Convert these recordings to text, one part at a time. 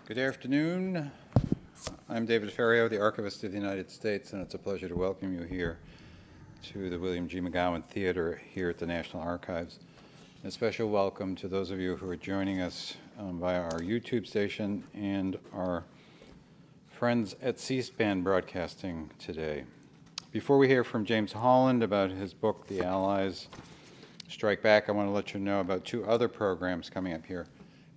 Good afternoon. I'm David Ferriero, the Archivist of the United States, and it's a pleasure to welcome you here to the William G. McGowan Theater here at the National Archives. A special welcome to those of you who are joining us via our YouTube station and our friends at C-SPAN broadcasting today. Before we hear from James Holland about his book, The Allies Strike Back, I want to let you know about two other programs coming up here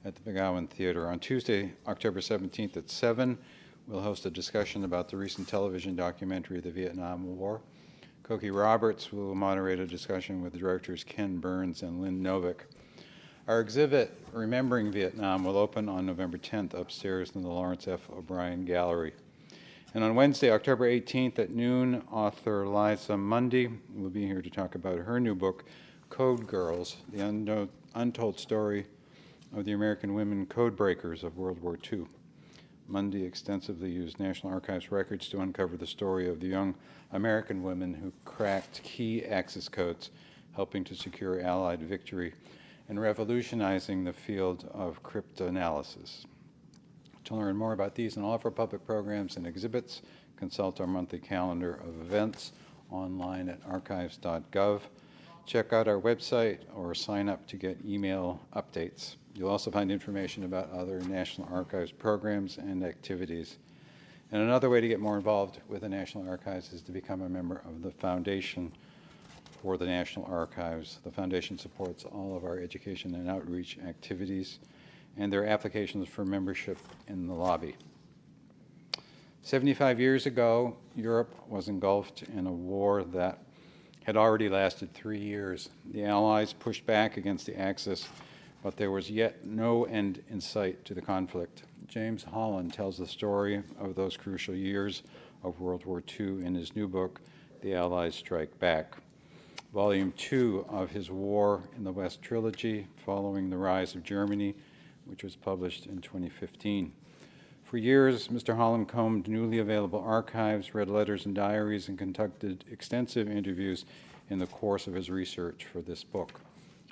at the McGowan Theater. On Tuesday, October 17th at 7, we'll host a discussion about the recent television documentary, The Vietnam War. Cokie Roberts will moderate a discussion with directors Ken Burns and Lynn Novick. Our exhibit, Remembering Vietnam, will open on November 10th upstairs in the Lawrence F. O'Brien Gallery. And on Wednesday, October 18th at noon, author Liza Mundy will be here to talk about her new book, Code Girls, the untold story of the American women code breakers of World War II. Mundy extensively used National Archives records to uncover the story of the young American women who cracked key Axis codes, helping to secure Allied victory and revolutionizing the field of cryptanalysis. To learn more about these and all of our public programs and exhibits, consult our monthly calendar of events online at archives.gov. Check out our website or sign up to get email updates. You'll also find information about other National Archives programs and activities. And another way to get more involved with the National Archives is to become a member of the Foundation for the National Archives. The Foundation supports all of our education and outreach activities, and there are applications for membership in the lobby. 75 years ago, Europe was engulfed in a war that had already lasted 3 years. The Allies pushed back against the Axis, but there was yet no end in sight to the conflict. James Holland tells the story of those crucial years of World War II in his new book, The Allies Strike Back. Volume 2 of his War in the West trilogy, following the rise of Germany, which was published in 2015. For years, Mr. Holland combed newly available archives, read letters and diaries, and conducted extensive interviews in the course of his research for this book,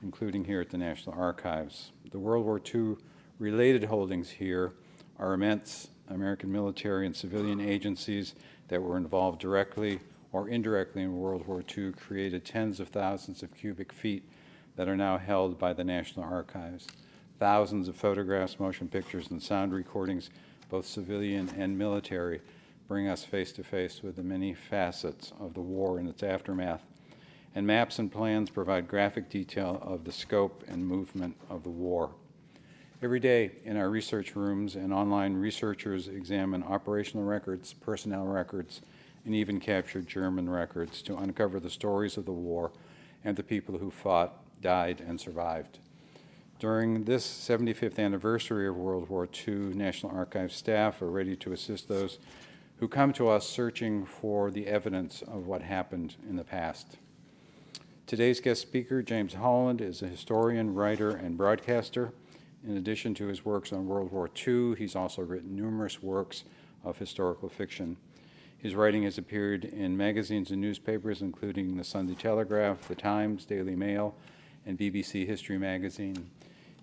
including here at the National Archives. The World War II related holdings here are immense. American military and civilian agencies that were involved directly or indirectly in World War II created tens of thousands of cubic feet that are now held by the National Archives. Thousands of photographs, motion pictures, and sound recordings, both civilian and military, bring us face to face with the many facets of the war and its aftermath. And maps and plans provide graphic detail of the scope and movement of the war. Every day in our research rooms and online, researchers examine operational records, personnel records, and even captured German records to uncover the stories of the war and the people who fought, died, and survived. During this 75th anniversary of World War II, National Archives staff are ready to assist those who come to us searching for the evidence of what happened in the past. Today's guest speaker, James Holland, is a historian, writer, and broadcaster. In addition to his works on World War II, he's also written numerous works of historical fiction. His writing has appeared in magazines and newspapers, including the Sunday Telegraph, the Times, Daily Mail, and BBC History Magazine.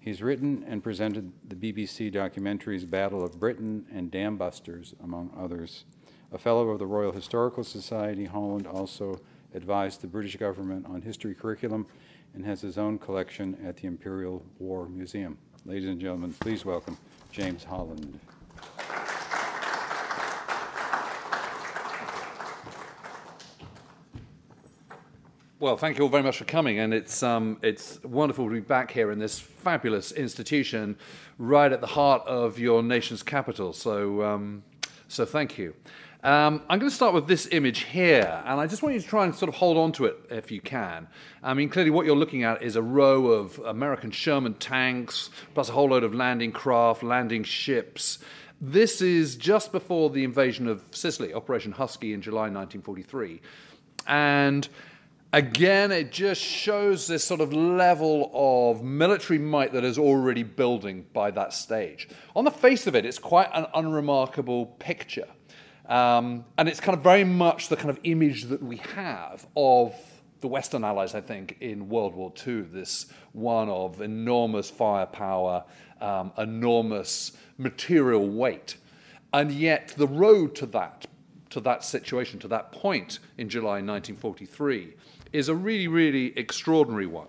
He's written and presented the BBC documentaries Battle of Britain and Dam Busters, among others. A fellow of the Royal Historical Society, Holland also advised the British government on history curriculum and has his own collection at the Imperial War Museum. Ladies and gentlemen, please welcome James Holland. Well, thank you all very much for coming, and it's wonderful to be back here in this fabulous institution right at the heart of your nation's capital, so thank you. I'm going to start with this image here, and I just want you to try and sort of hold on to it if you can. I mean, clearly what you're looking at is a row of American Sherman tanks, plus a whole load of landing craft, landing ships. This is just before the invasion of Sicily, Operation Husky in July 1943, and again, it just shows this sort of level of military might that is already building by that stage. On the face of it, it's quite an unremarkable picture. And it's kind of very much the kind of image that we have of the Western Allies, I think, in World War II, this one of enormous firepower, enormous material weight. And yet the road to that situation, to that point in July 1943, is a really, really extraordinary one.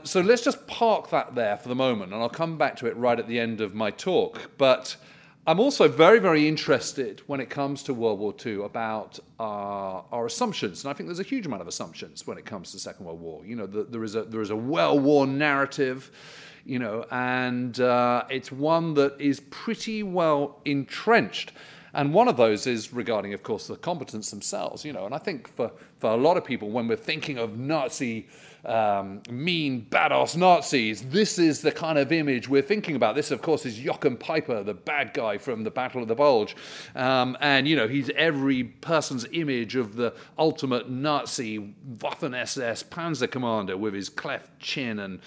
So let's just park that there for the moment, and I'll come back to it right at the end of my talk. But I'm also very, very interested when it comes to World War II about our assumptions, and I think there's a huge amount of assumptions when it comes to the Second World War. You know, there is a well-worn narrative, you know, and it's one that is pretty well entrenched. And one of those is regarding, of course, the combatants themselves, you know. And I think for a lot of people, when we're thinking of Nazi, mean, badass Nazis, this is the kind of image we're thinking about. This, of course, is Joachim Peiper, the bad guy from the Battle of the Bulge. And, you know, he's every person's image of the ultimate Nazi Waffen-SS Panzer commander with his cleft chin and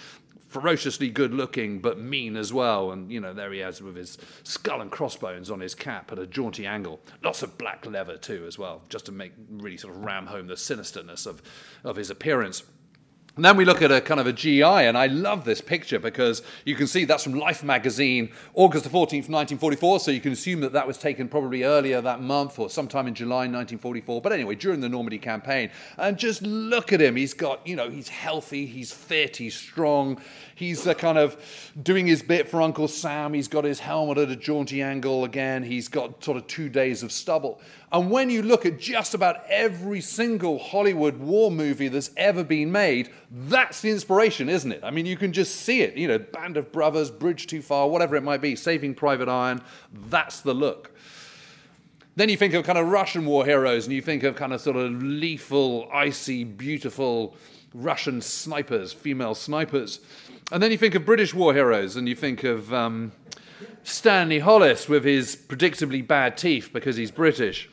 ferociously good-looking, but mean as well. And, you know, there he is with his skull and crossbones on his cap at a jaunty angle. Lots of black leather, too, as well, just to make really sort of ram home the sinisterness of his appearance. And then we look at a kind of a GI, and I love this picture because you can see that's from Life magazine, August the 14th, 1944, so you can assume that that was taken probably earlier that month or sometime in July 1944. But anyway, during the Normandy campaign. And just look at him. He's got, you know, he's healthy, he's fit, he's strong. He's kind of doing his bit for Uncle Sam. He's got his helmet at a jaunty angle again. He's got sort of 2 days of stubble. And when you look at just about every single Hollywood war movie that's ever been made, that's the inspiration, isn't it? I mean, you can just see it. You know, Band of Brothers, Bridge Too Far, whatever it might be, Saving Private Ryan, that's the look. Then you think of kind of Russian war heroes, and you think of kind of sort of lethal, icy, beautiful Russian snipers, female snipers. And then you think of British war heroes, and you think of Stanley Hollis with his predictably bad teeth because he's British.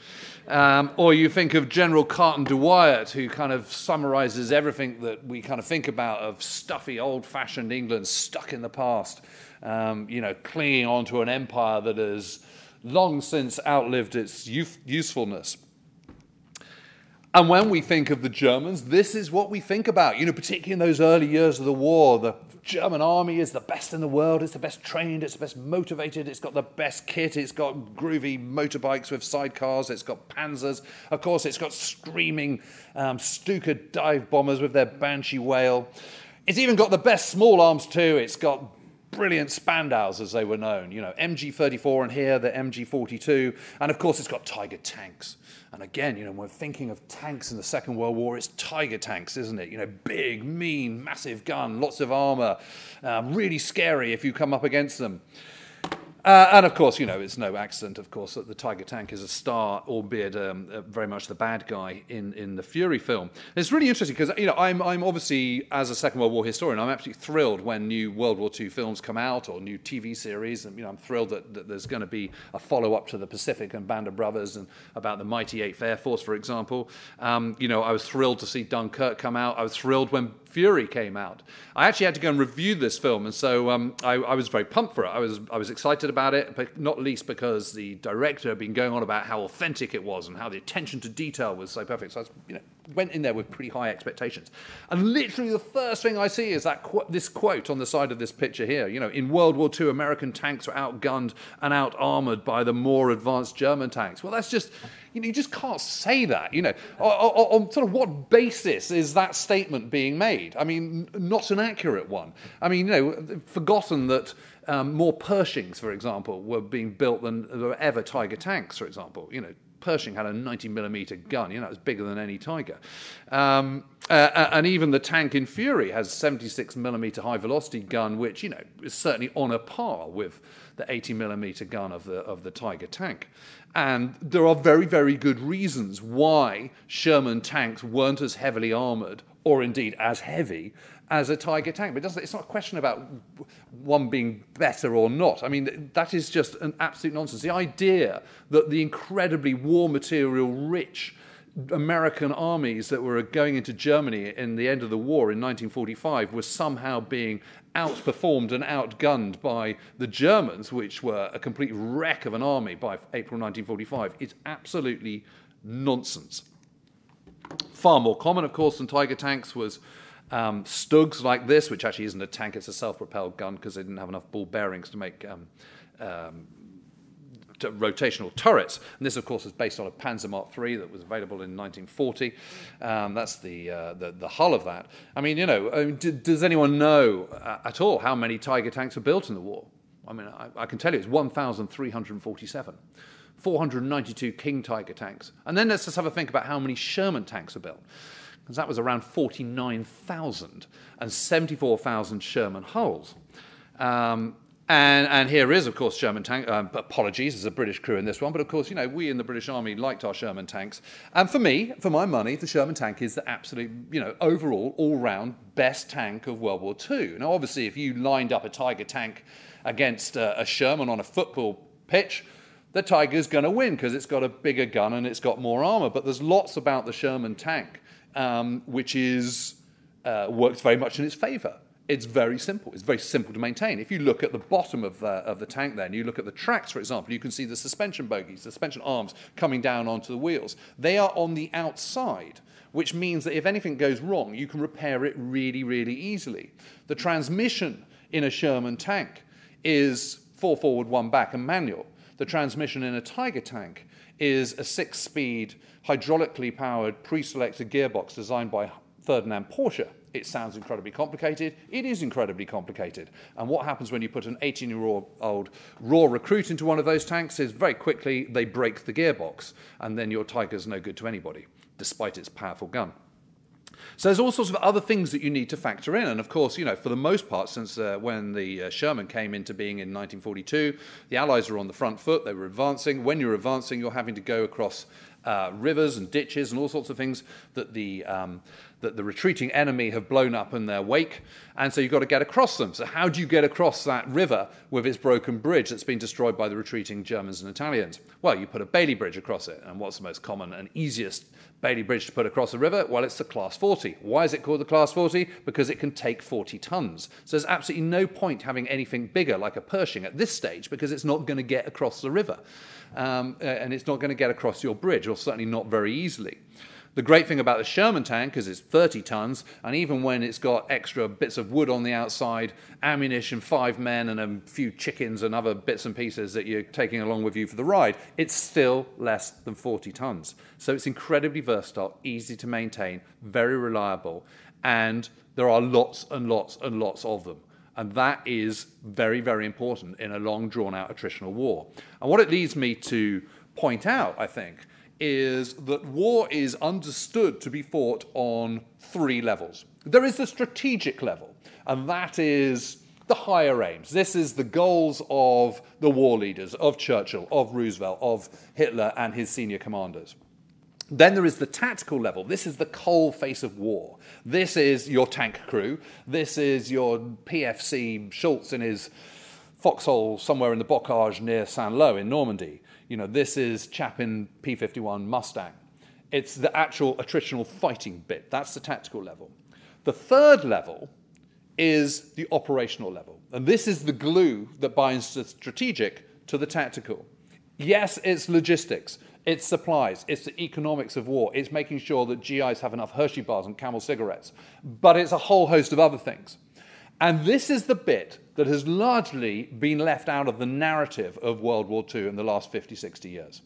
Or you think of General Carton Dwyer, who kind of summarizes everything that we kind of think about of stuffy, old-fashioned England stuck in the past, you know, clinging onto an empire that has long since outlived its usefulness. And when we think of the Germans, this is what we think about, you know, particularly in those early years of the war. The German army is the best in the world, it's the best trained, it's the best motivated, it's got the best kit, it's got groovy motorbikes with sidecars, it's got panzers, of course it's got screaming Stuka dive bombers with their Banshee whale. It's even got the best small arms too, it's got brilliant Spandaus, as they were known, you know, MG-34 and here the MG-42, and of course it's got Tiger tanks. And again, you know, when we're thinking of tanks in the Second World War, it's Tiger tanks, isn't it? You know, big, mean, massive gun, lots of armor, really scary if you come up against them. And of course, you know, it's no accident, of course, that the Tiger tank is a star, albeit very much the bad guy in the Fury film. And it's really interesting because, you know, I'm obviously, as a Second World War historian, I'm absolutely thrilled when new World War II films come out or new TV series. And, you know, I'm thrilled that there's going to be a follow-up to the Pacific and Band of Brothers and about the mighty 8th Air Force, for example. You know, I was thrilled to see Dunkirk come out. I was thrilled when Fury came out. I actually had to go and review this film, and so I was very pumped for it. I was excited about it, but not least because the director had been going on about how authentic it was and how the attention to detail was so perfect. So I was, you know, went in there with pretty high expectations. And literally the first thing I see is this quote on the side of this picture here. You know, in World War II, American tanks were outgunned and out-armored by the more advanced German tanks. Well, that's just, you know, you just can't say that, you know. On sort of what basis is that statement being made? I mean, not an accurate one. I mean, you know, forgotten that more Pershings, for example, were being built than there were ever Tiger tanks, for example. You know, Pershing had a 90mm gun, you know, it was bigger than any Tiger. And even the tank in Fury has a 76mm high-velocity gun, which, you know, is certainly on a par with the 80mm gun of the Tiger tank. And there are very, very good reasons why Sherman tanks weren't as heavily armoured, or indeed as heavy, as a Tiger tank. But it's not a question about one being better or not. I mean, that is just an absolute nonsense. The idea that the incredibly war material rich American armies that were going into Germany in the end of the war in 1945 were somehow being outperformed and outgunned by the Germans, which were a complete wreck of an army by April 1945, is absolutely nonsense. Far more common, of course, than Tiger tanks was Stugs like this, which actually isn't a tank, it's a self-propelled gun because they didn't have enough ball bearings to make rotational turrets. And this, of course, is based on a Panzer Mark III that was available in 1940. That's the hull of that. I mean, does anyone know at all how many Tiger tanks were built in the war? I mean, I can tell you it's 1,347. 492 King Tiger tanks. And then let's just have a think about how many Sherman tanks were built. Because that was around 49,000 and 74,000 Sherman hulls. And here is, of course, Sherman tank. Apologies, there's a British crew in this one. But, of course, we in the British Army liked our Sherman tanks. And for me, for my money, the Sherman tank is the absolute, overall, all-round best tank of World War II. Now, obviously, if you lined up a Tiger tank against a Sherman on a football pitch, the Tiger's going to win because it's got a bigger gun and it's got more armour. But there's lots about the Sherman tank which works very much in its favour. It's very simple. It's very simple to maintain. If you look at the bottom of the tank there, and you look at the tracks, for example, you can see the suspension bogies, the suspension arms coming down onto the wheels. They are on the outside, which means that if anything goes wrong, you can repair it really, really easily. The transmission in a Sherman tank is 4 forward, 1 back, and manual. The transmission in a Tiger tank is a 6-speed, hydraulically powered, pre-selected gearbox designed by Ferdinand Porsche. It sounds incredibly complicated. It is incredibly complicated. And what happens when you put an 18-year-old raw recruit into one of those tanks is very quickly they break the gearbox, and then your Tiger's no good to anybody, despite its powerful gun. So there's all sorts of other things that you need to factor in. And of course, for the most part, since when the Sherman came into being in 1942, the Allies were on the front foot. They were advancing. When you're advancing, you're having to go across rivers and ditches and all sorts of things that the retreating enemy have blown up in their wake. And so you've got to get across them. So how do you get across that river with its broken bridge that's been destroyed by the retreating Germans and Italians? Well, you put a Bailey Bridge across it. And what's the most common and easiest Bailey Bridge to put across a river? Well, it's the Class 40. Why is it called the Class 40? Because it can take 40 tons. So there's absolutely no point having anything bigger like a Pershing at this stage because it's not going to get across the river. And it's not going to get across your bridge, or certainly not very easily. The great thing about the Sherman tank is it's 30 tons, and even when it's got extra bits of wood on the outside, ammunition, 5 men, and a few chickens and other bits and pieces that you're taking along with you for the ride, it's still less than 40 tons. So it's incredibly versatile, easy to maintain, very reliable, and there are lots and lots and lots of them. And that is very, very important in a long, drawn-out attritional war. And what it leads me to point out, I think, is that war is understood to be fought on 3 levels. There is the strategic level, and that is the higher aims. This is the goals of the war leaders, of Churchill, of Roosevelt, of Hitler and his senior commanders. Then there is the tactical level. This is the cold face of war. This is your tank crew. This is your PFC Schultz in his foxhole somewhere in the Bocage near Saint-Lô in Normandy. This is chap in P-51 Mustang. It's the actual attritional fighting bit. That's the tactical level. The third level is the operational level. And this is the glue that binds the strategic to the tactical. Yes, it's logistics. It's supplies. It's the economics of war. It's making sure that GIs have enough Hershey bars and Camel cigarettes. But it's a whole host of other things. And this is the bit that has largely been left out of the narrative of World War II in the last 50, 60 years.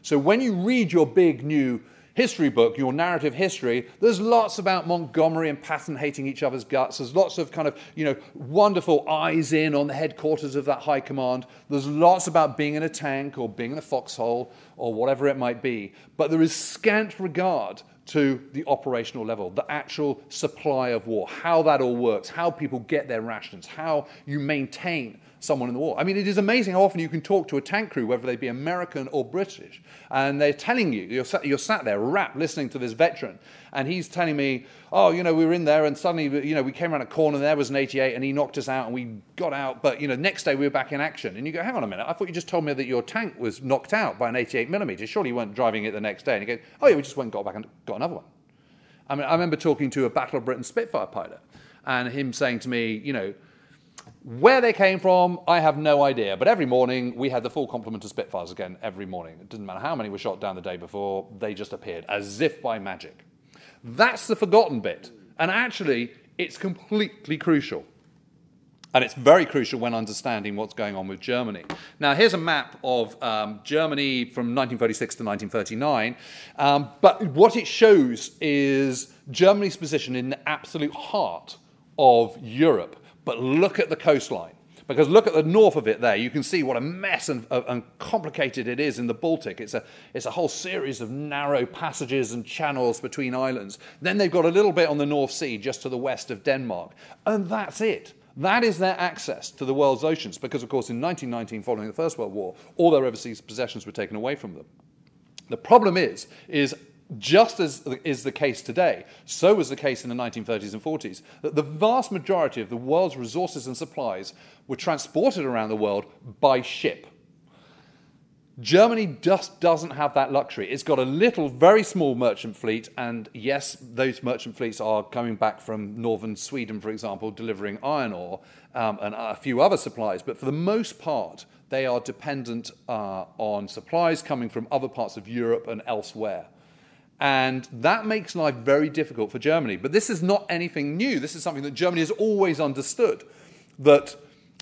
So when you read your big new history book, your narrative history, there's lots about Montgomery and Patton hating each other's guts. There's lots of kind of, wonderful eyes in on the headquarters of that high command. There's lots about being in a tank or being in a foxhole or whatever it might be. But there is scant regard to the operational level, the actual supply of war, how that all works, how people get their rations, how you maintain someone in the war. I mean, it is amazing how often you can talk to a tank crew, whether they be American or British, and they're telling you, you're sat there rapt listening to this veteran, and he's telling me, we were in there and suddenly, we came around a corner and there was an 88 and he knocked us out and we got out, but, next day we were back in action. And you go, hang on a minute, I thought you just told me that your tank was knocked out by an 88mm. Surely you weren't driving it the next day. And you go, oh yeah, we just went and got back and got another one. I mean, I remember talking to a Battle of Britain Spitfire pilot and him saying to me, where they came from, I have no idea. But every morning, we had the full complement of Spitfires again every morning. It didn't matter how many were shot down the day before, they just appeared, as if by magic. That's the forgotten bit. And actually, It's completely crucial. And it's very crucial when understanding what's going on with Germany. Now, here's a map of Germany from 1936 to 1939. But what it shows is Germany's position in the absolute heart of Europe. But look at the coastline. Because look at the north of it there. You can see what a mess and complicated it is in the Baltic. It's a whole series of narrow passages and channels between islands. Then they've got a little bit on the North Sea, just to the west of Denmark. And that's it. That is their access to the world's oceans, because, of course, in 1919, following the First World War, all their overseas possessions were taken away from them. The problem is just as is the case today, so was the case in the 1930s and 40s, that the vast majority of the world's resources and supplies were transported around the world by ship. Germany just doesn't have that luxury. It's got a little, very small merchant fleet, and yes, those merchant fleets are coming back from northern Sweden, for example, delivering iron ore and a few other supplies. But for the most part, they are dependent on supplies coming from other parts of Europe and elsewhere. And that makes life very difficult for Germany. But this is not anything new. This is something that Germany has always understood, that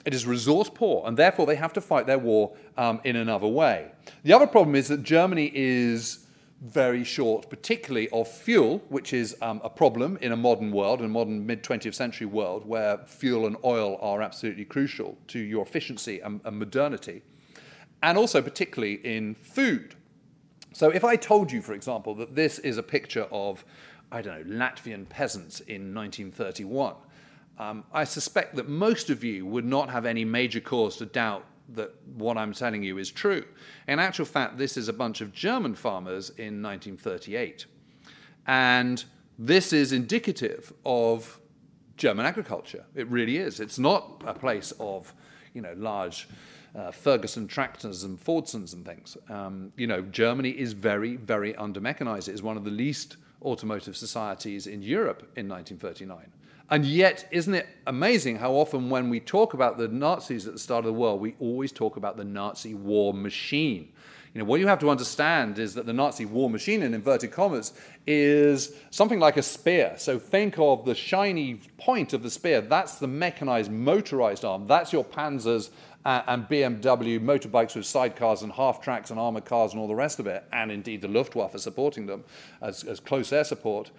it is resource poor, and therefore they have to fight their war in another way. The other problem is that Germany is very short, particularly of fuel, which is a problem in a modern world, in a modern mid-20th century world, where fuel and oil are absolutely crucial to your efficiency and modernity, and also particularly in food. So if I told you, for example, that this is a picture of, I don't know, Latvian peasants in 1931, I suspect that most of you would not have any major cause to doubt that what I'm telling you is true. In actual fact, this is a bunch of German farmers in 1938. And this is indicative of German agriculture. It really is. It's not a place of, large Ferguson tractors and Fordsons and things. Germany is very, very under-mechanized. It is one of the least automotive societies in Europe in 1939. And yet, isn't it amazing how often when we talk about the Nazis at the start of the war, we always talk about the Nazi war machine. What you have to understand is that the Nazi war machine, in inverted commas, is something like a spear. So think of the shiny point of the spear. That's the mechanized, motorized arm. That's your Panzers and BMW motorbikes with sidecars and half-tracks and armored cars and all the rest of it, and indeed the Luftwaffe supporting them as close air support.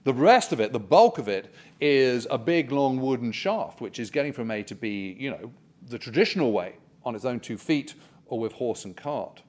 The rest of it, the bulk of it, is a big, long wooden shaft, which is getting from A to B, the traditional way, on its own 2 feet or with horse and cart.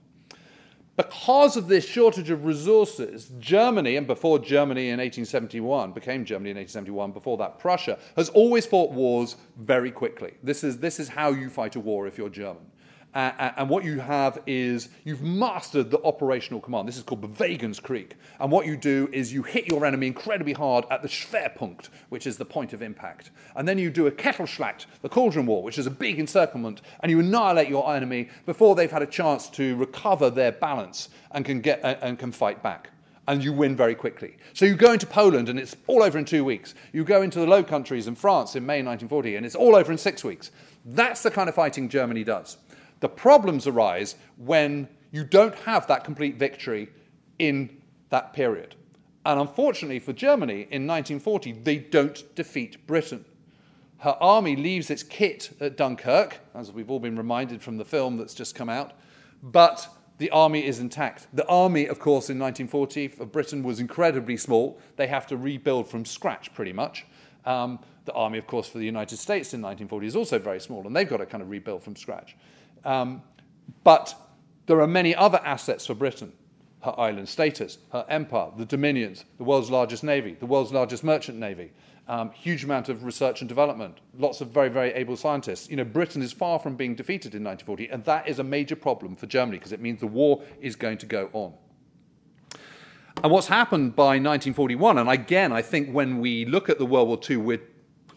Because of this shortage of resources, Germany, and before Germany in 1871, became Germany in 1871, before that Prussia, has always fought wars very quickly. This is how you fight a war if you're German. And what you have is you've mastered the operational command. This is called Bewegungskrieg. And what you do is you hit your enemy incredibly hard at the Schwerpunkt, which is the point of impact. And then you do a Kettelschlacht, the Cauldron War, which is a big encirclement, and you annihilate your enemy before they've had a chance to recover their balance and can fight back. And you win very quickly. So you go into Poland, and it's all over in 2 weeks. You go into the Low Countries in France in May 1940, and it's all over in 6 weeks. That's the kind of fighting Germany does. The problems arise when you don't have that complete victory in that period. And unfortunately for Germany, in 1940, they don't defeat Britain. Her army leaves its kit at Dunkirk, as we've all been reminded from the film that's just come out, but the army is intact. The army, of course, in 1940 for Britain was incredibly small. They have to rebuild from scratch, pretty much. The army, of course, for the United States in 1940 is also very small, and they've got to kind of rebuild from scratch. But there are many other assets for Britain. Her island status, her empire, the dominions, the world's largest navy, the world's largest merchant navy, huge amount of research and development, lots of very, very able scientists. Britain is far from being defeated in 1940, and that is a major problem for Germany because it means the war is going to go on. And what's happened by 1941, and again, I think when we look at the World War II, we're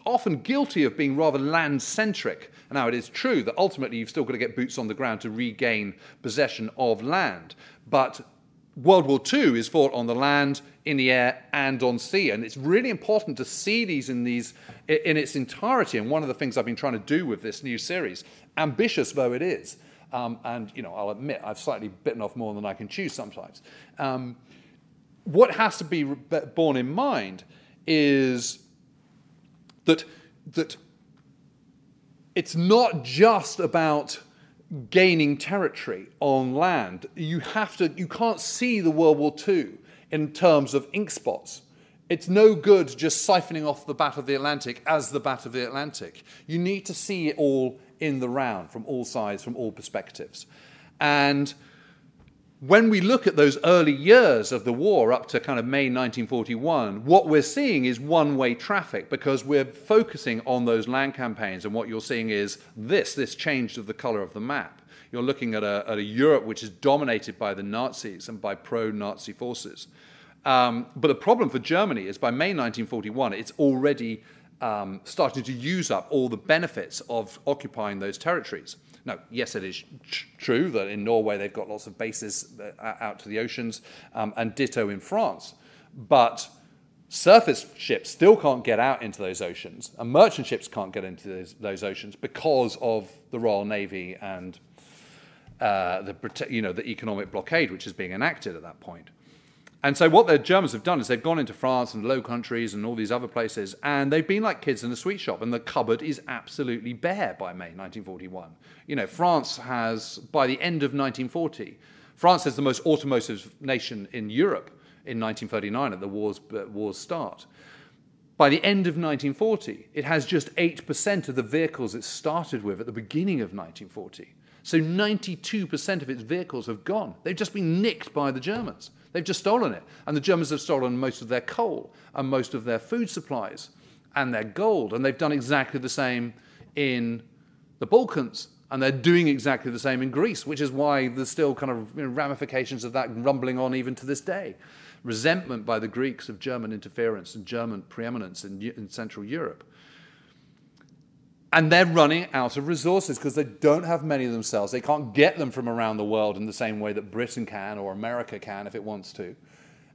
often guilty of being rather land-centric. Now, it is true that ultimately you've still got to get boots on the ground to regain possession of land, but World War II is fought on the land, in the air, and on sea, and it's really important to see these in its entirety, and one of the things I've been trying to do with this new series, ambitious though it is, and I'll admit I've slightly bitten off more than I can chew sometimes. What has to be borne in mind is that it's not just about gaining territory on land. You can't see the World War II in terms of ink spots. It's no good just siphoning off the Battle of the Atlantic as the Battle of the Atlantic. You need to see it all in the round, from all sides, from all perspectives. And when we look at those early years of the war up to kind of May 1941, what we're seeing is one-way traffic because we're focusing on those land campaigns, and what you're seeing is this change of the color of the map. You're looking at a Europe which is dominated by the Nazis and by pro-Nazi forces. But the problem for Germany is by May 1941, it's already starting to use up all the benefits of occupying those territories. Now, yes, it is true that in Norway they've got lots of bases out to the oceans, and ditto in France. But surface ships still can't get out into those oceans, and merchant ships can't get into those oceans because of the Royal Navy and the economic blockade which is being enacted at that point. And so what the Germans have done is they've gone into France and Low Countries and all these other places, and they've been like kids in a sweet shop, and the cupboard is absolutely bare by May 1941. France has, by the end of 1940, France is the most automotive nation in Europe in 1939 at the war's start. By the end of 1940, it has just 8% of the vehicles it started with at the beginning of 1940. So 92% of its vehicles have gone. They've just been nicked by the Germans. They've just stolen it. And the Germans have stolen most of their coal and most of their food supplies and their gold. And they've done exactly the same in the Balkans. And they're doing exactly the same in Greece, which is why there's still kind of ramifications of that rumbling on even to this day. Resentment by the Greeks of German interference and German preeminence in Central Europe. And they're running out of resources because they don't have many of themselves. They can't get them from around the world in the same way that Britain can or America can if it wants to.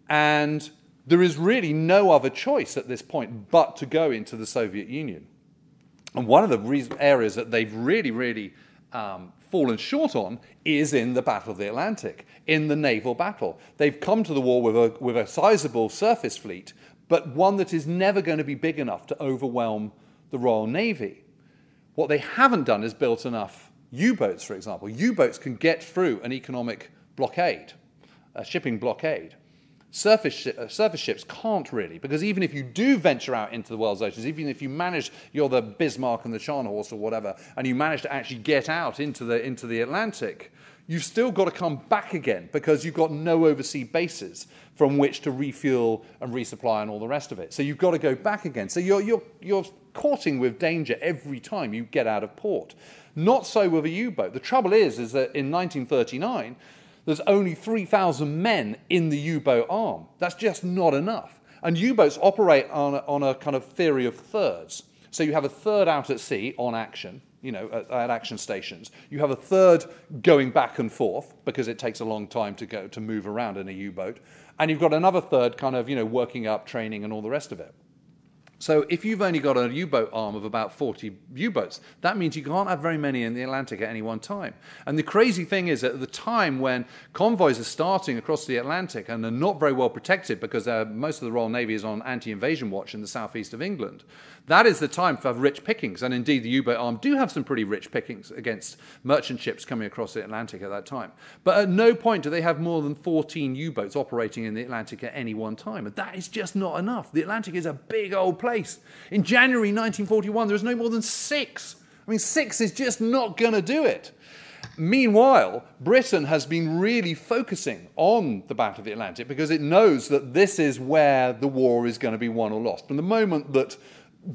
And there is really no other choice at this point but to go into the Soviet Union. And one of the areas that they've really fallen short on is in the Battle of the Atlantic, in the naval battle. They've come to the war with a sizable surface fleet, but one that is never going to be big enough to overwhelm the Royal Navy. What they haven't done is built enough U-boats, for example. U-boats can get through an economic blockade, a shipping blockade. Surface ships can't really, because even if you do venture out into the world's oceans, even if you manage, you're the Bismarck and the Scharnhorst or whatever, and you manage to actually get out into the Atlantic, you've still got to come back again because you've got no overseas bases from which to refuel and resupply and all the rest of it. So you've got to go back again. So you're courting with danger every time you get out of port. Not so with a U-boat. The trouble is that in 1939, there's only 3,000 men in the U-boat arm. That's just not enough. And U-boats operate on a kind of theory of thirds. So you have a third out at sea on action, at action stations. You have a third going back and forth because it takes a long time to move around in a U-boat. And you've got another third kind of, working up, training and all the rest of it. So if you've only got a U-boat arm of about 40 U-boats, that means you can't have very many in the Atlantic at any one time. And the crazy thing is that at the time when convoys are starting across the Atlantic and are not very well protected because most of the Royal Navy is on anti-invasion watch in the southeast of England, that is the time for rich pickings. And indeed, the U-boat arm do have some pretty rich pickings against merchant ships coming across the Atlantic at that time. But at no point do they have more than 14 U-boats operating in the Atlantic at any one time. And that is just not enough. The Atlantic is a big old place. In January 1941, there was no more than 6. I mean, 6 is just not going to do it. Meanwhile, Britain has been really focusing on the Battle of the Atlantic because it knows that this is where the war is going to be won or lost. From the moment that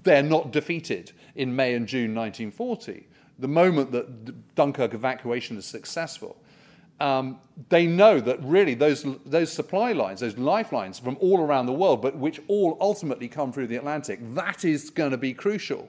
they're not defeated in May and June 1940, the moment that Dunkirk evacuation is successful, they know that really those supply lines, those lifelines from all around the world, but which all ultimately come through the Atlantic, that is going to be crucial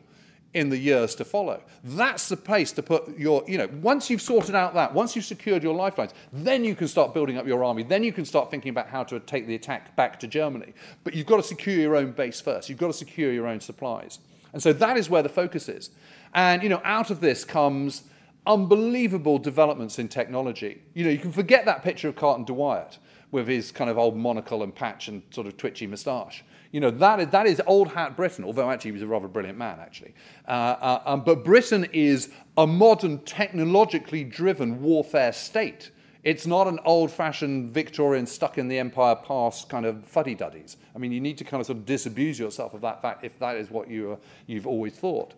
in the years to follow. That's the place to put your, once you've sorted out that, once you've secured your lifelines, then you can start building up your army. Then you can start thinking about how to take the attack back to Germany. But you've got to secure your own base first. You've got to secure your own supplies. And so that is where the focus is. And, out of this comes unbelievable developments in technology. You can forget that picture of Carlton Dwight with his kind of old monocle and patch and sort of twitchy moustache. You know, that is old hat Britain, although actually he was a rather brilliant man, actually. But Britain is a modern, technologically driven warfare state. It's not an old-fashioned Victorian stuck in the empire past kind of fuddy-duddies. I mean, you need to kind of sort of disabuse yourself of that fact if that is what you've always thought.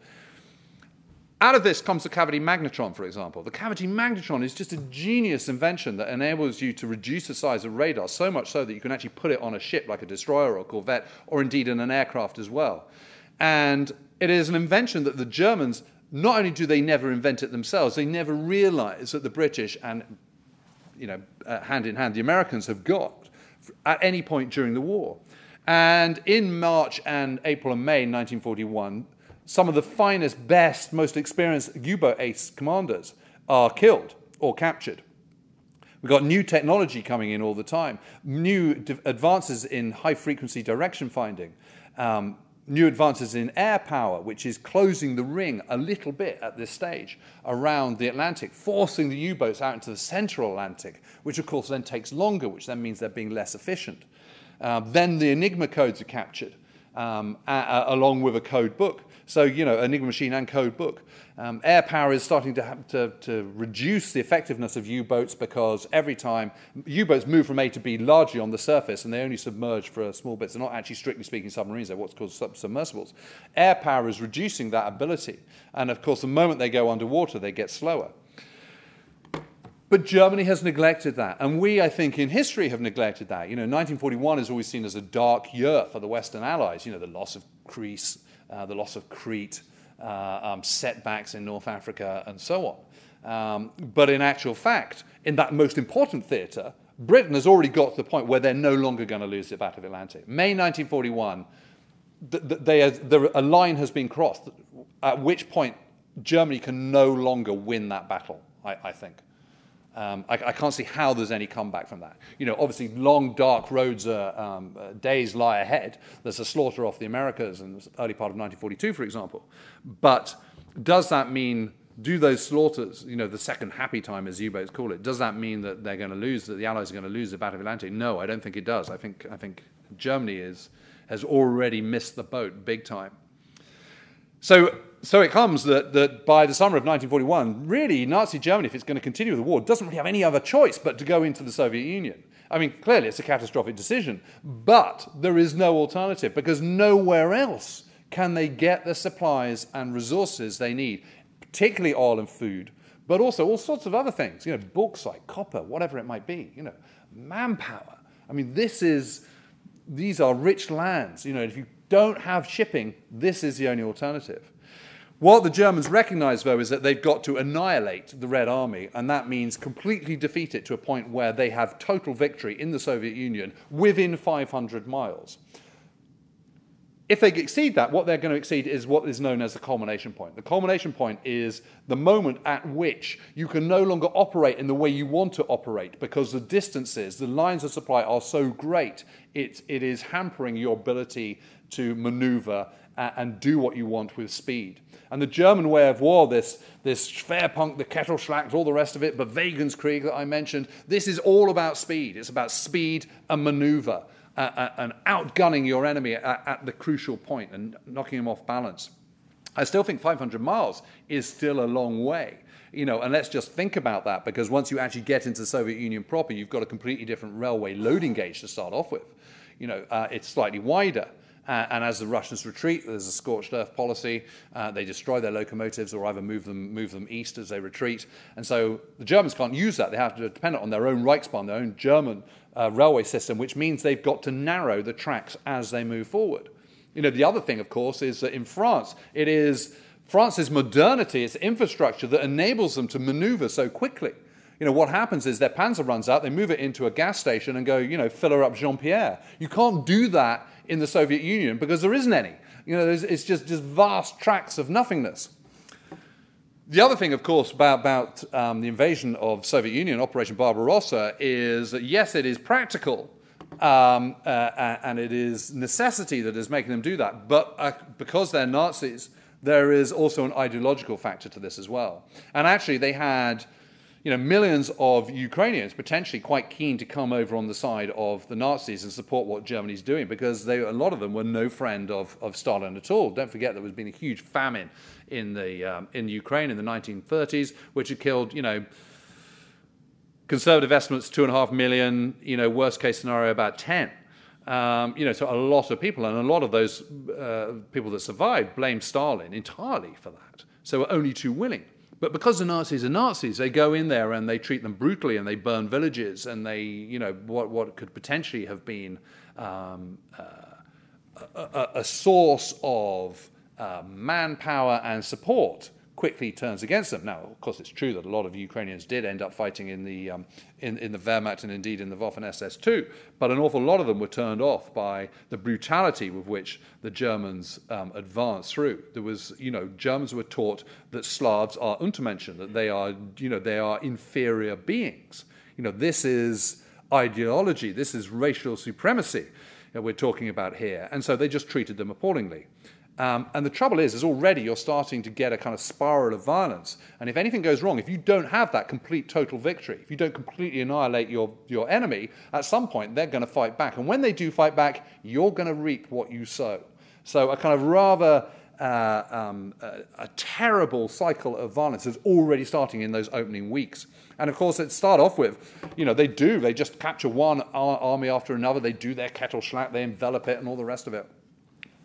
Out of this comes the cavity magnetron, for example. The cavity magnetron is just a genius invention that enables you to reduce the size of radar, so much so that you can actually put it on a ship like a destroyer or a corvette, or indeed in an aircraft as well. And it is an invention that the Germans, not only do they never invent it themselves, they never realize that the British and, you know, hand in hand, the Americans have got at any point during the war. And in March and April and May 1941, some of the finest, best, most experienced U-boat ace commanders are killed or captured. We've got new technology coming in all the time, new advances in high-frequency direction finding, new advances in air power, which is closing the ring a little bit at this stage around the Atlantic, forcing the U-boats out into the central Atlantic, which of course then takes longer, which then means they're being less efficient. Then the Enigma codes are captured, along with a code book. So, you know, Enigma machine and code book. Air power is starting to reduce the effectiveness of U-boats because every time U-boats move from A to B largely on the surface and they only submerge for a small bit. They're not actually, strictly speaking, submarines. They're what's called submersibles. Air power is reducing that ability. And, of course, the moment they go underwater, they get slower. But Germany has neglected that. And we, I think, in history have neglected that. You know, 1941 is always seen as a dark year for the Western Allies. You know, the loss of Greece, the loss of Crete, setbacks in North Africa, and so on. But in actual fact, in that most important theatre, Britain has already got to the point where they're no longer going to lose the Battle of the Atlantic. May 1941, a line has been crossed, at which point Germany can no longer win that battle, I think. I can't see how there's any comeback from that. You know, obviously, long, dark roads, days lie ahead. There's a slaughter off the Americas in the early part of 1942, for example. But does that mean, do those slaughters, you know, the second happy time, as U-boats call it, does that mean that they're going to lose, that the Allies are going to lose the Battle of the Atlantic? No, I don't think it does. I think Germany has already missed the boat big time. So it comes that by the summer of 1941, really, Nazi Germany, if it's going to continue the war, doesn't really have any other choice but to go into the Soviet Union. I mean, clearly it's a catastrophic decision, but there is no alternative because nowhere else can they get the supplies and resources they need, particularly oil and food, but also all sorts of other things, you know, bauxite, copper, whatever it might be, you know, manpower. I mean, these are rich lands. You know, if you don't have shipping, this is the only alternative. What the Germans recognize, though, is that they've got to annihilate the Red Army, and that means completely defeat it to a point where they have total victory in the Soviet Union within 500 miles. If they exceed that, what they're going to exceed is what is known as the culmination point. The culmination point is the moment at which you can no longer operate in the way you want to operate because the distances, the lines of supply are so great, it is hampering your ability to maneuver and do what you want with speed. And the German way of war, this Schwerpunkt, the Kettelschlacht, all the rest of it, Bewegungskrieg that I mentioned, this is all about speed. It's about speed and maneuver and outgunning your enemy at the crucial point and knocking him off balance. I still think 500 miles is still a long way. You know, and let's just think about that because once you actually get into the Soviet Union proper, you've got a completely different railway loading gauge to start off with. You know, it's slightly wider. And as the Russians retreat, there's a scorched earth policy. They destroy their locomotives or either move them east as they retreat. And so the Germans can't use that. They have to depend on their own Reichsbahn, their own German railway system, which means they've got to narrow the tracks as they move forward. You know, the other thing, of course, is that in France, it is France's modernity, its infrastructure that enables them to maneuver so quickly. You know, what happens is their panzer runs out, they move it into a gas station and go, you know, fill her up Jean-Pierre. You can't do that in the Soviet Union because there isn't any. You know, it's just vast tracts of nothingness. The other thing, of course, about the invasion of Soviet Union, Operation Barbarossa, is that, yes, it is practical and it is necessity that is making them do that. But because they're Nazis, there is also an ideological factor to this as well. And actually, they had, millions of Ukrainians potentially quite keen to come over on the side of the Nazis and support what Germany's doing, because a lot of them were no friend of Stalin at all. Don't forget there was been a huge famine in Ukraine in the 1930s, which had killed, conservative estimates 2.5 million, worst case scenario about 10. So a lot of people, and a lot of those people that survived blamed Stalin entirely for that. So were only too willing. But because the Nazis are Nazis, they go in there and they treat them brutally, and they burn villages, and they, what could potentially have been a source of manpower and support quickly turns against them. Now, of course, it's true that a lot of Ukrainians did end up fighting in the Wehrmacht and indeed in the Waffen-SS too, but an awful lot of them were turned off by the brutality with which the Germans advanced through. There was, Germans were taught that Slavs are Untermenschen, that they are inferior beings. This is ideology, this is racial supremacy that we're talking about here, and so they just treated them appallingly. And the trouble is already you're starting to get a kind of spiral of violence. And if anything goes wrong, if you don't have that complete total victory, if you don't completely annihilate your enemy, at some point they're going to fight back. And when they do fight back, you're going to reap what you sow. So a kind of rather a terrible cycle of violence is already starting in those opening weeks. And of course, it start off with, they just capture one army after another. They do their Kettelschlag, they envelop it and all the rest of it.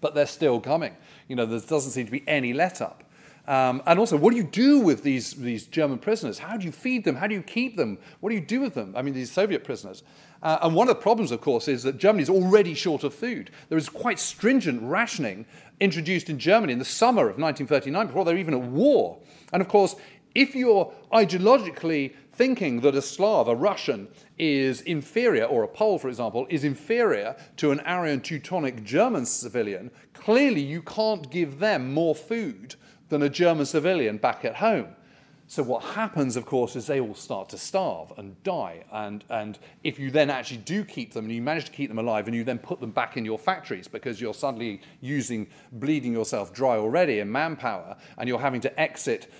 But they're still coming. There doesn't seem to be any let-up. And also, what do you do with these German prisoners? How do you feed them? How do you keep them? What do you do with them? I mean, these Soviet prisoners. And one of the problems, of course, is that Germany is already short of food. There is quite stringent rationing introduced in Germany in the summer of 1939, before they're even at war. And of course, if you're ideologically thinking that a Slav, a Russian, is inferior, or a Pole, for example, is inferior to an Aryan Teutonic German civilian, clearly you can't give them more food than a German civilian back at home. So what happens, of course, is they all start to starve and die. And if you then actually do keep them, and you manage to keep them alive, and you then put them back in your factories because you're suddenly bleeding yourself dry already in manpower, and you're having to exit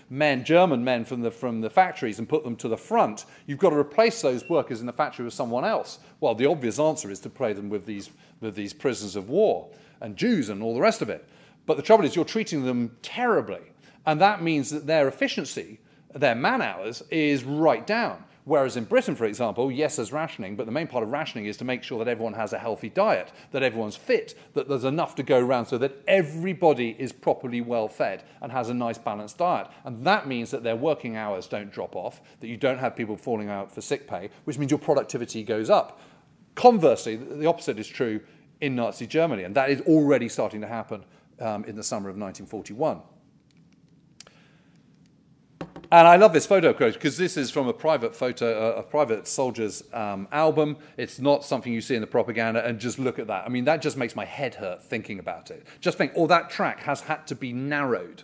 German men from the factories and put them to the front, you've got to replace those workers in the factory with someone else. Well, the obvious answer is to play them with these prisoners of war and Jews and all the rest of it. But the trouble is you're treating them terribly, and that means that their efficiency, their man hours, is right down. Whereas in Britain, for example, yes, there's rationing, but the main part of rationing is to make sure that everyone has a healthy diet, that everyone's fit, that there's enough to go around so that everybody is properly well fed and has a nice balanced diet. And that means that their working hours don't drop off, that you don't have people falling out for sick pay, which means your productivity goes up. Conversely, the opposite is true in Nazi Germany, and that is already starting to happen in the summer of 1941. And I love this photo quote because this is from a private soldier's album. It's not something you see in the propaganda, and just look at that. I mean, that just makes my head hurt thinking about it. Just think, that track has had to be narrowed.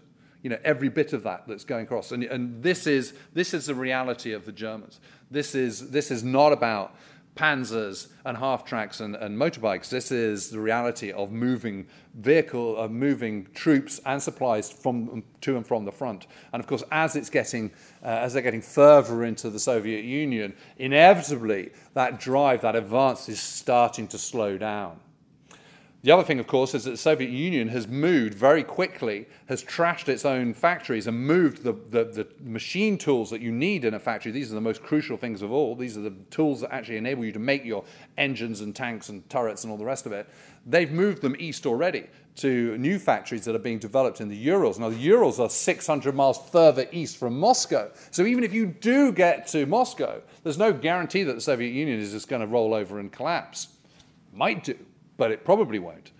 Every bit of that's going across. And this is the reality of the Germans. This is not about panzers and half-tracks and motorbikes. This is the reality of moving troops and supplies to and from the front. And of course, as they're getting further into the Soviet Union, inevitably that drive, that advance is starting to slow down. The other thing, of course, is that the Soviet Union has moved very quickly, has trashed its own factories and moved the machine tools that you need in a factory. These are the most crucial things of all. These are the tools that actually enable you to make your engines and tanks and turrets and all the rest of it. They've moved them east already to new factories that are being developed in the Urals. Now, the Urals are 600 miles further east from Moscow. So even if you do get to Moscow, there's no guarantee that the Soviet Union is just going to roll over and collapse. Might do, but it probably won't.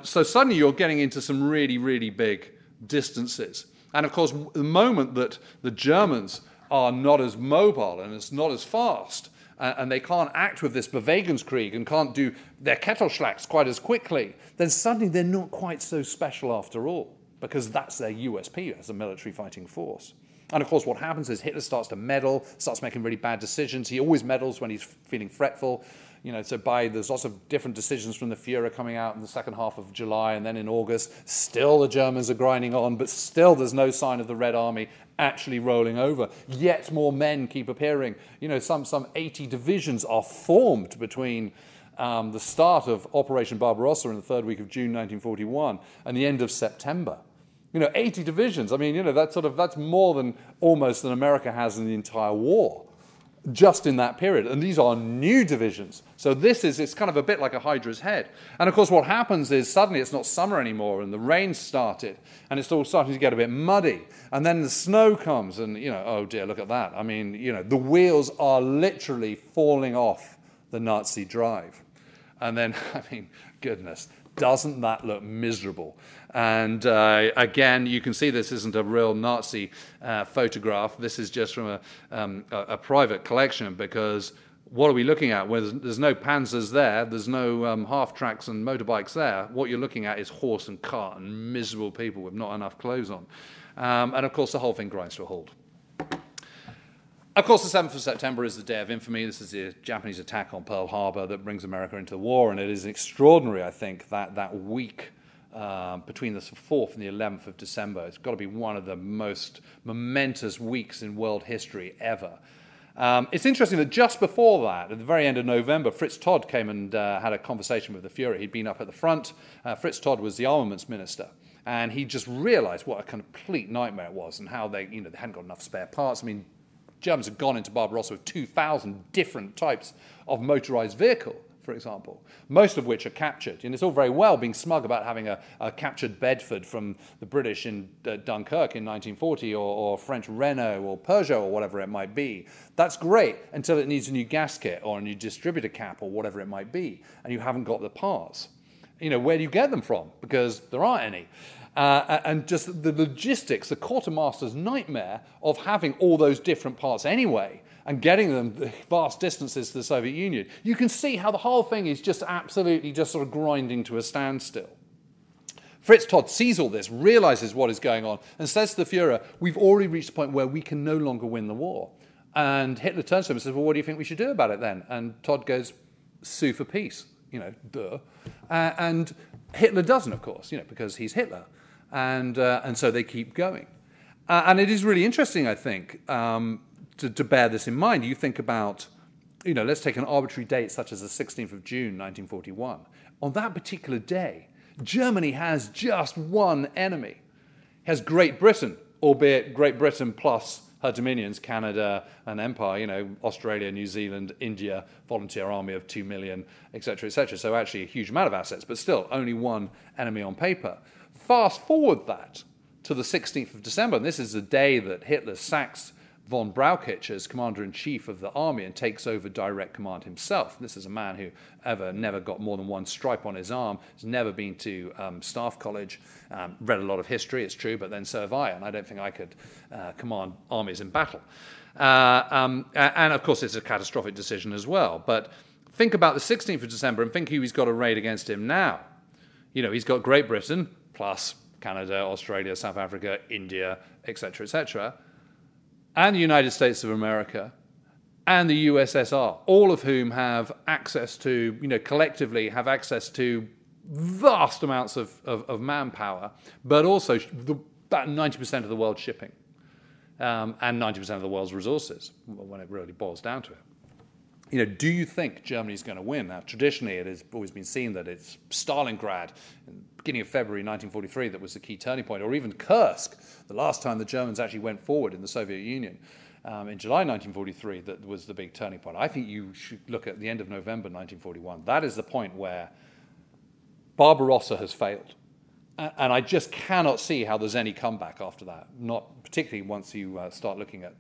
So suddenly you're getting into some really, really big distances. And of course, the moment that the Germans are not as mobile and it's not as fast, and they can't act with this Bewegungskrieg and can't do their Kettelschlags quite as quickly, then suddenly they're not quite so special after all, because that's their USP as a military fighting force. And of course, what happens is Hitler starts to meddle, starts making really bad decisions. He always meddles when he's feeling fretful. So there's lots of different decisions from the Führer coming out in the second half of July, and then in August, still the Germans are grinding on, but still there's no sign of the Red Army actually rolling over. Yet more men keep appearing. Some 80 divisions are formed between the start of Operation Barbarossa in the third week of June 1941 and the end of September. 80 divisions. I mean, that's more than almost than America has in the entire war, just in that period. And these are new divisions. So it's kind of a bit like a Hydra's head. And of course what happens is suddenly it's not summer anymore and the rain started and it's all starting to get a bit muddy. And then the snow comes and, oh dear, look at that. I mean, the wheels are literally falling off the Nazi drive. And then, I mean, goodness, doesn't that look miserable? And again, you can see this isn't a real Nazi photograph. This is just from a private collection, because what are we looking at? Well, there's no panzers there. There's no half-tracks and motorbikes there. What you're looking at is horse and cart and miserable people with not enough clothes on. And, of course, the whole thing grinds to a halt. Of course, the 7th of September is the day of infamy. This is the Japanese attack on Pearl Harbor that brings America into the war, and it is extraordinary, I think, that week between the 4th and the 11th of December. It's got to be one of the most momentous weeks in world history ever. It's interesting that just before that, at the very end of November, Fritz Todd came and had a conversation with the Führer. He'd been up at the front. Fritz Todd was the armaments minister. And he just realized what a complete nightmare it was and how they hadn't got enough spare parts. I mean, Germans had gone into Barbarossa with 2,000 different types of motorized vehicle, for example, most of which are captured. And it's all very well being smug about having a captured Bedford from the British in Dunkirk in 1940 or French Renault or Peugeot or whatever it might be. That's great until it needs a new gasket or a new distributor cap or whatever it might be, and you haven't got the parts. Where do you get them from? Because there aren't any. And just the logistics, the quartermaster's nightmare of having all those different parts anyway and getting them vast distances to the Soviet Union. You can see how the whole thing is just absolutely just sort of grinding to a standstill. Fritz Todd sees all this, realizes what is going on, and says to the Führer, we've already reached a point where we can no longer win the war. And Hitler turns to him and says, well, what do you think we should do about it then? And Todd goes, sue for peace, duh. And Hitler doesn't, of course, because he's Hitler. And so they keep going. And it is really interesting, I think, to bear this in mind. You think about, let's take an arbitrary date such as the 16th of June, 1941. On that particular day, Germany has just one enemy. It has Great Britain, albeit Great Britain plus her dominions, Canada and Empire, Australia, New Zealand, India, volunteer army of 2 million, etc., etc. So actually a huge amount of assets, but still only one enemy on paper. Fast forward that to the 16th of December, and this is the day that Hitler sacks von Brauchitsch as commander-in-chief of the army and takes over direct command himself. This is a man who never got more than one stripe on his arm, has never been to staff college, read a lot of history, it's true, but then so have I, and I don't think I could command armies in battle. And of course, it's a catastrophic decision as well. But think about the 16th of December and think who he's got arrayed against him now. He's got Great Britain, plus Canada, Australia, South Africa, India, etc., etc., and the United States of America, and the USSR, all of whom have access to, collectively have access to vast amounts of manpower, but also about 90% of the world's shipping and 90% of the world's resources, when it really boils down to it. Do you think Germany's going to win? Now, traditionally, it has always been seen that it's Stalingrad in the beginning of February 1943 that was the key turning point, or even Kursk, the last time the Germans actually went forward in the Soviet Union in July 1943, that was the big turning point. I think you should look at the end of November 1941. That is the point where Barbarossa has failed. And I just cannot see how there's any comeback after that, not particularly once you start looking at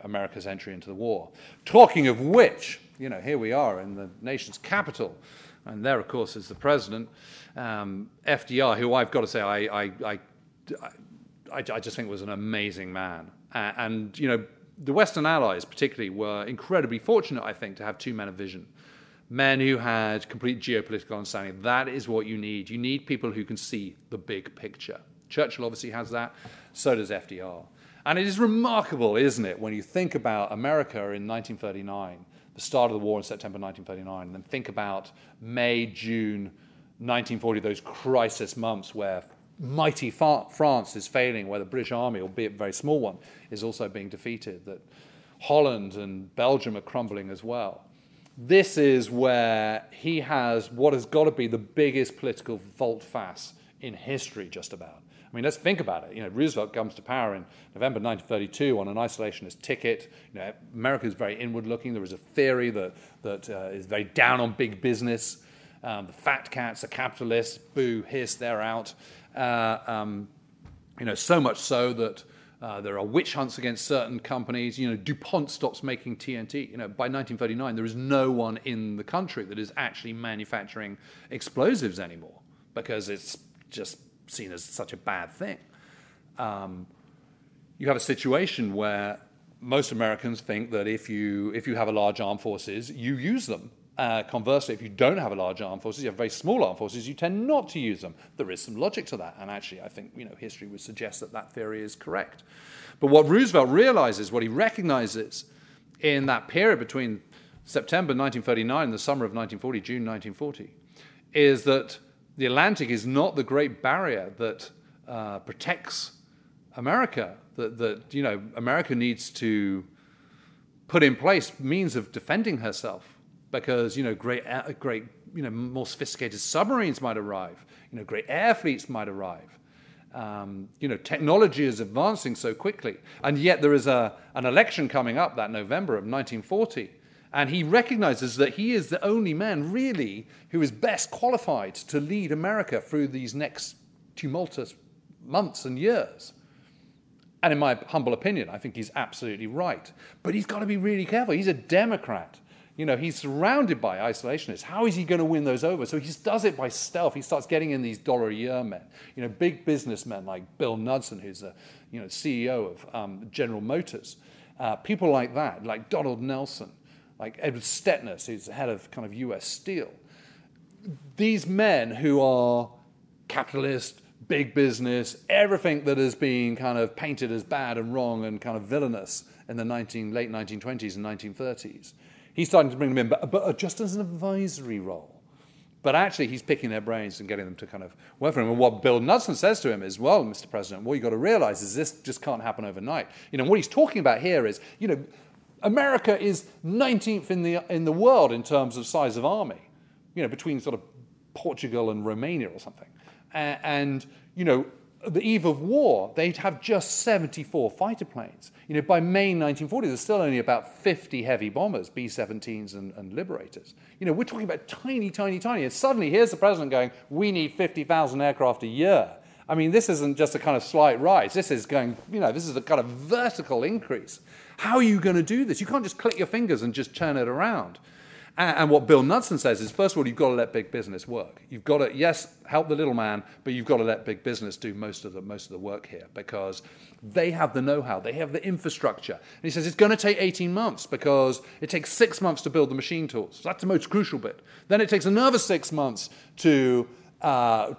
America's entry into the war. Talking of which, here we are in the nation's capital, and there, of course, is the president, FDR, who I've got to say I just think was an amazing man. And the Western Allies, particularly, were incredibly fortunate, I think, to have two men of vision. Men who had complete geopolitical understanding. That is what you need. You need people who can see the big picture. Churchill obviously has that. So does FDR. And it is remarkable, isn't it, when you think about America in 1939, the start of the war in September 1939, and then think about May, June 1940, those crisis months where mighty France is failing, where the British army, albeit a very small one, is also being defeated, that Holland and Belgium are crumbling as well. This is where he has what has got to be the biggest political volte-face in history, just about. I mean, let's think about it. You know, Roosevelt comes to power in November 1932 on an isolationist ticket. You know, America is very inward-looking. There is a theory that is very down on big business. The fat cats, the capitalists, boo, hiss, they're out. You know, so much so that there are witch hunts against certain companies. You know, DuPont stops making TNT. You know, by 1939, there is no one in the country that is actually manufacturing explosives anymore because it's just seen as such a bad thing. You have a situation where most Americans think that if you have a large armed forces, you use them. Conversely, if you don't have a large armed forces, you have very small armed forces, you tend not to use them. There is some logic to that, and actually I think history would suggest that that theory is correct. But what Roosevelt realizes, what he recognizes in that period between September 1939 and the summer of 1940, June 1940, is that the Atlantic is not the great barrier that protects America, that America needs to put in place means of defending herself. Because great, more sophisticated submarines might arrive. Great air fleets might arrive. Technology is advancing so quickly, and yet there is an election coming up that November of 1940, and he recognizes that he is the only man really who is best qualified to lead America through these next tumultuous months and years. And in my humble opinion, I think he's absolutely right. But he's got to be really careful. He's a Democrat. He's surrounded by isolationists. How is he going to win those over? So he just does it by stealth. He starts getting in these dollar-a-year men, big businessmen like Bill Knudsen, who's the CEO of General Motors, people like that, like Donald Nelson, like Edward Stettner, who's the head of kind of U.S. Steel. These men who are capitalist, big business, everything that has been kind of painted as bad and wrong and kind of villainous in the late 1920s and 1930s. He's starting to bring them in, but just as an advisory role. But actually, he's picking their brains and getting them to kind of work for him. And what Bill Knudsen says to him is, well, Mr. President, what you've got to realize is this just can't happen overnight. What he's talking about here is, America is 19th in the world in terms of size of army, between sort of Portugal and Romania or something. And the eve of war, they'd have just 74 fighter planes. By May 1940, there's still only about 50 heavy bombers, B-17s and Liberators. We're talking about tiny, tiny, tiny. And suddenly, here's the president going, we need 50,000 aircraft a year. I mean, this isn't just a kind of slight rise. This is going, this is a kind of vertical increase. How are you going to do this? You can't just click your fingers and just turn it around. And what Bill Knudsen says is, first of all, you've got to let big business work. You've got to, yes, help the little man, but you've got to let big business do most of the work here because they have the know-how, they have the infrastructure. And he says it's going to take 18 months because it takes 6 months to build the machine tools. That's the most crucial bit. Then it takes another 6 months to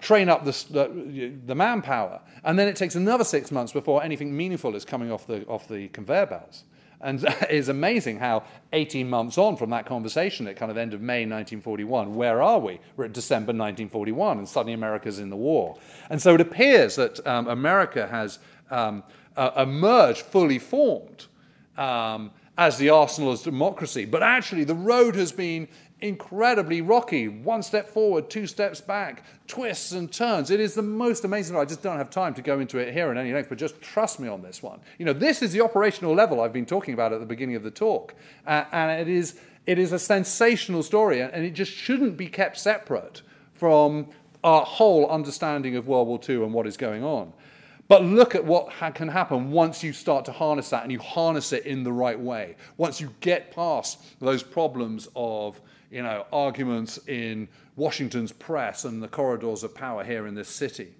train up the manpower, and then it takes another 6 months before anything meaningful is coming off the conveyor belts. And it's amazing how 18 months on from that conversation at kind of end of May 1941, where are we? We're at December 1941, and suddenly America's in the war. And so it appears that America has emerged fully formed as the arsenal of democracy. But actually, the road has been incredibly rocky. 1 step forward, 2 steps back, twists and turns. It is the most amazing. I just don't have time to go into it here in any length, but just trust me on this one. This is the operational level I've been talking about at the beginning of the talk. And it is a sensational story, and it just shouldn't be kept separate from our whole understanding of World War II and what is going on. But look at what can happen once you start to harness that and you harness it in the right way. Once you get past those problems of arguments in Washington's press and the corridors of power here in this city.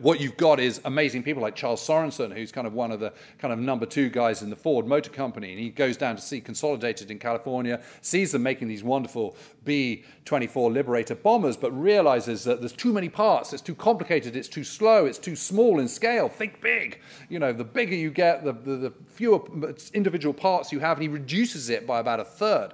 what you've got is amazing people like Charles Sorensen, who's kind of one of the kind of number 2 guys in the Ford Motor Company. And he goes down to see Consolidated in California, sees them making these wonderful B-24 Liberator bombers, but realizes that there's too many parts, it's too complicated, it's too slow, it's too small in scale. Think big. The bigger you get, the fewer individual parts you have, and he reduces it by about a third.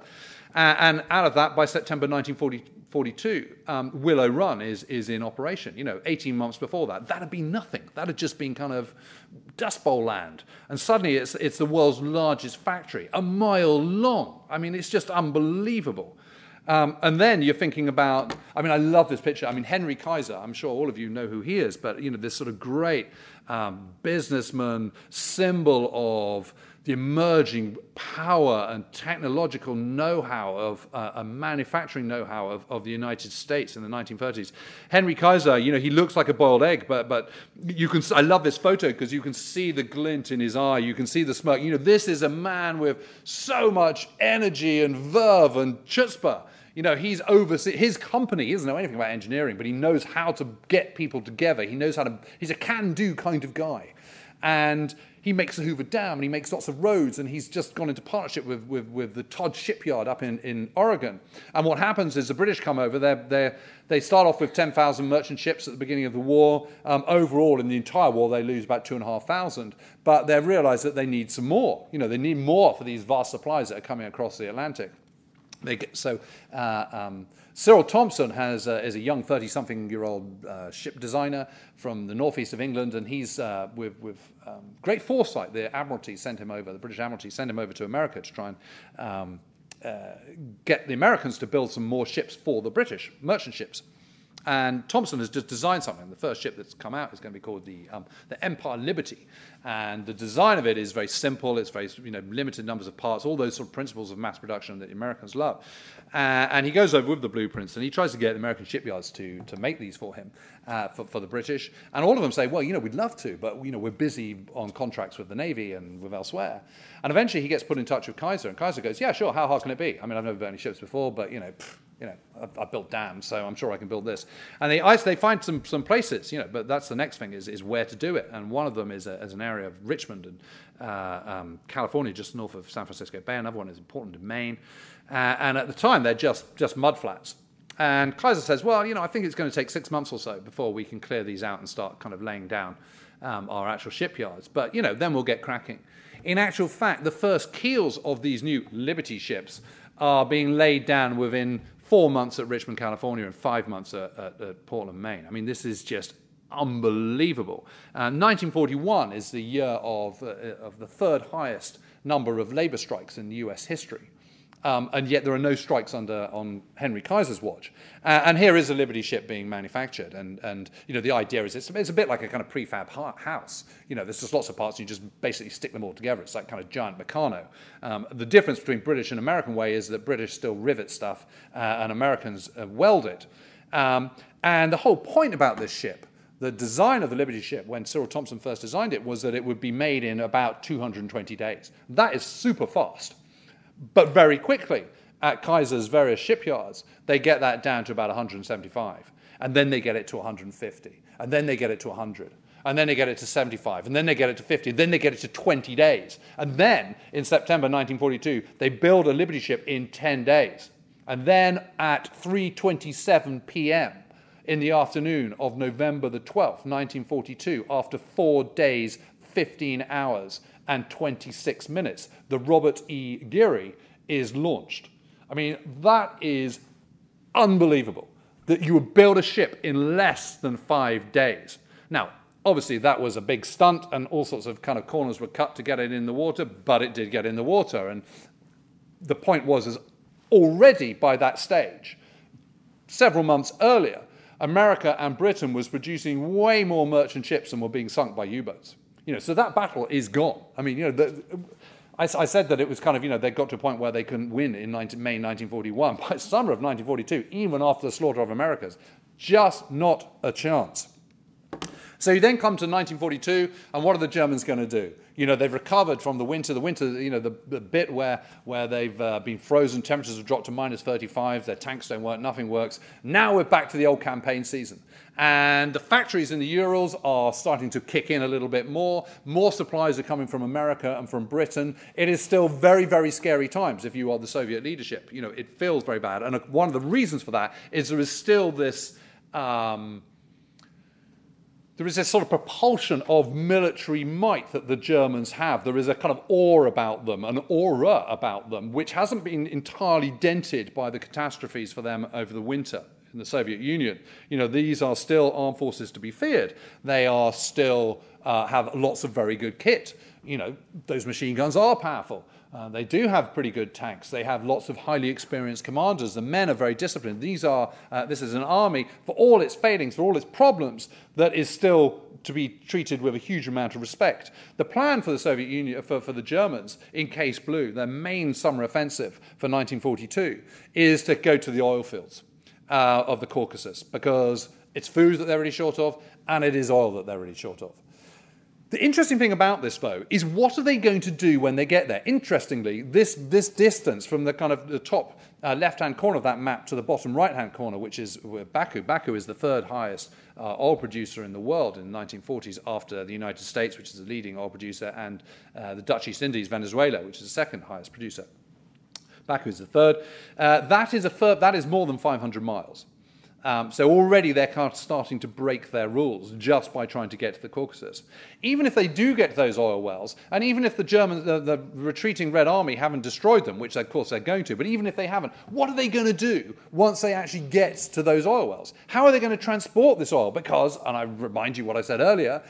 And out of that, by September 1942, Willow Run is in operation. 18 months before that had been nothing. That had just been kind of Dust Bowl land. And suddenly it's the world's largest factory, a mile long. I mean, it's just unbelievable. And then you're thinking about, I love this picture. Henry Kaiser, I'm sure all of you know who he is, but, this sort of great businessman, symbol of the emerging power and technological know-how of manufacturing know-how of the United States in the 1930s. Henry Kaiser, he looks like a boiled egg, but you can. I love this photo because you can see the glint in his eye. You can see the smirk. This is a man with so much energy and verve and chutzpah. He's overseen his company. He doesn't know anything about engineering, but he knows how to get people together. He knows how to. He's a can-do kind of guy, and he makes the Hoover Dam, and he makes lots of roads, and he's just gone into partnership with the Todd shipyard up in Oregon. And what happens is the British come over. They start off with 10,000 merchant ships at the beginning of the war. Overall, in the entire war, they lose about 2,500. But they realise that they need some more. They need more for these vast supplies that are coming across the Atlantic. Cyril Thompson is a young 30-something-year-old ship designer from the northeast of England, and he's with great foresight. The Admiralty sent him over. The British Admiralty sent him over to America to try and get the Americans to build some more ships for the British merchant ships. And Thompson has just designed something. The first ship that's come out is going to be called the Empire Liberty. And the design of it is very simple. It's very limited numbers of parts, all those sort of principles of mass production that the Americans love. And he goes over with the blueprints, and he tries to get the American shipyards to make these for him, for the British. And all of them say, well, we'd love to, but we're busy on contracts with the Navy and with elsewhere. And eventually he gets put in touch with Kaiser, and Kaiser goes, yeah, sure, how hard can it be? I've never built any ships before, but I've built dams, so I'm sure I can build this. And they find some places, but that's the next thing is where to do it. And one of them is as an area of Richmond and California, just north of San Francisco Bay. Another one is in Portland in Maine. And at the time, they're just mudflats. And Kaiser says, well, I think it's going to take 6 months or so before we can clear these out and start kind of laying down our actual shipyards. But, then we'll get cracking. In actual fact, the first keels of these new Liberty ships are being laid down within 4 months at Richmond, California, and 5 months at Portland, Maine. This is just unbelievable. 1941 is the year of the third highest number of labor strikes in US history. And yet there are no strikes on Henry Kaiser's watch. And here is a Liberty ship being manufactured. And the idea is it's a bit like a kind of prefab house. There's just lots of parts, and you just basically stick them all together. It's like kind of giant Meccano. The difference between British and American way is that British still rivet stuff, and Americans weld it. And the whole point about this ship, the design of the Liberty ship, when Cyril Thompson first designed it, was that it would be made in about 220 days. That is super fast. But very quickly, at Kaiser's various shipyards, they get that down to about 175. And then they get it to 150. And then they get it to 100. And then they get it to 75. And then they get it to 50. And then they get it to 20 days. And then, in September 1942, they build a Liberty ship in 10 days. And then at 3:27 p.m. in the afternoon of November the 12th, 1942, after 4 days, 15 hours, and 26 minutes, the Robert E. Geary is launched. That is unbelievable, that you would build a ship in less than 5 days. Now, obviously, that was a big stunt, and all sorts of kind of corners were cut to get it in the water, but it did get in the water. And the point was already by that stage, several months earlier, America and Britain was producing way more merchant ships than were being sunk by U-boats. So that battle is gone. I said that it was kind of, they got to a point where they couldn't win in May 1941. By summer of 1942, even after the slaughter of Americans, just not a chance. So you then come to 1942, and what are the Germans going to do? You know, they've recovered from the winter. The winter, you know, the bit where they've been frozen, temperatures have dropped to minus 35, their tanks don't work, nothing works. Now we're back to the old campaign season. And the factories in the Urals are starting to kick in a little bit more. More supplies are coming from America and from Britain. It is still very, very scary times if you are the Soviet leadership. You know, it feels very bad. And one of the reasons for that is there is still this sort of propulsion of military might that the Germans have. There is a kind of awe about them, an aura about them, which hasn't been entirely dented by the catastrophes for them over the winter in the Soviet Union. You know, these are still armed forces to be feared. They are still have lots of very good kit. You know, those machine guns are powerful. They do have pretty good tanks. They have lots of highly experienced commanders. The men are very disciplined. This is an army, for all its failings, for all its problems, that is still to be treated with a huge amount of respect. The plan for the Soviet Union, for the Germans, in Case Blue, their main summer offensive for 1942, is to go to the oil fields of the Caucasus, because it's food that they're really short of, and it is oil that they're really short of. The interesting thing about this, though, is what are they going to do when they get there? Interestingly, this distance from the kind of the top left-hand corner of that map to the bottom right-hand corner, which is Baku. Baku is the third highest oil producer in the world in the 1940s, after the United States, which is the leading oil producer, and the Dutch East Indies, Venezuela, which is the second highest producer. Baku is the third. That is more than 500 miles. So already they're kind of starting to break their rules just by trying to get to the Caucasus. Even if they do get to those oil wells, and even if the Germans, the retreating Red Army, haven't destroyed them, which of course they're going to, but even if they haven't, what are they going to do once they actually get to those oil wells? How are they going to transport this oil? Because, and I remind you what I said earlier,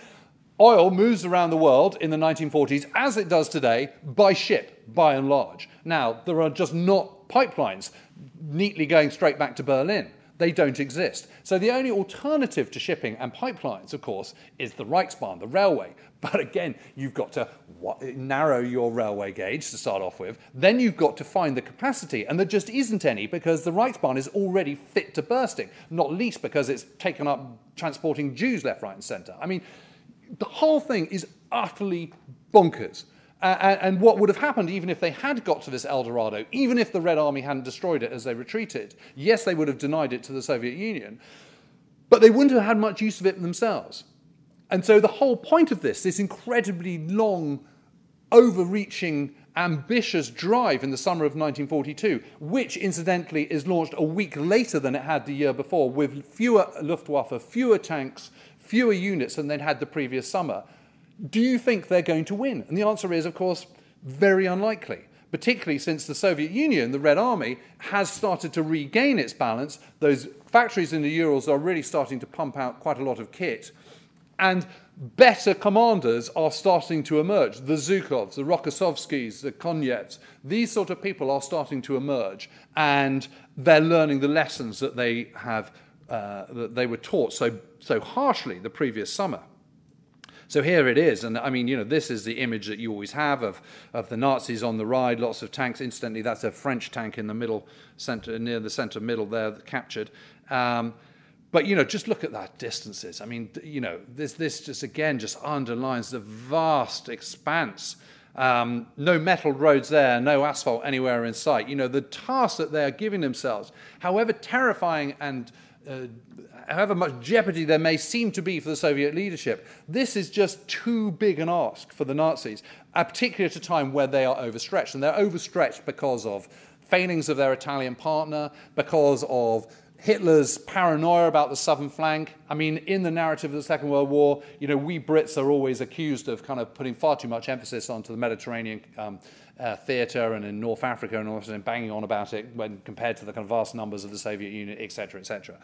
oil moves around the world in the 1940s, as it does today, by ship, by and large. Now, there are just not pipelines neatly going straight back to Berlin. They don't exist. So the only alternative to shipping and pipelines, of course, is the Reichsbahn, the railway. But again, you've got to narrow your railway gauge to start off with. Then you've got to find the capacity. And there just isn't any, because the Reichsbahn is already fit to bursting, not least because it's taken up transporting Jews left, right, and centre. I mean, the whole thing is utterly bonkers. And what would have happened even if they had got to this El Dorado, even if the Red Army hadn't destroyed it as they retreated? Yes, they would have denied it to the Soviet Union, but they wouldn't have had much use of it themselves. And so the whole point of this incredibly long, overreaching, ambitious drive in the summer of 1942, which incidentally is launched a week later than it had the year before, with fewer Luftwaffe, fewer tanks, fewer units than they'd had the previous summer. Do you think they're going to win? And the answer is, of course, very unlikely, particularly since the Soviet Union, the Red Army, has started to regain its balance. Those factories in the Urals are really starting to pump out quite a lot of kit. And better commanders are starting to emerge. The Zhukovs, the Rokossovskis, the Konyevs, these sort of people are starting to emerge, and they're learning the lessons that they have that they were taught so harshly the previous summer. So here it is, and I mean, you know, this is the image that you always have of the Nazis on the ride, lots of tanks. Incidentally, that's a French tank in the middle center, near the center middle there, captured. But, you know, just look at that distances. I mean, you know, this just, again, just underlines the vast expanse. No metal roads there, no asphalt anywhere in sight. You know, the task that they're giving themselves, however terrifying and however much jeopardy there may seem to be for the Soviet leadership, this is just too big an ask for the Nazis, particularly at a time where they are overstretched. And they're overstretched because of failings of their Italian partner, because of Hitler's paranoia about the southern flank. I mean, in the narrative of the Second World War, you know, we Brits are always accused of kind of putting far too much emphasis onto the Mediterranean theatre and in North Africa, and also banging on about it when compared to the kind of vast numbers of the Soviet Union, etc., etc.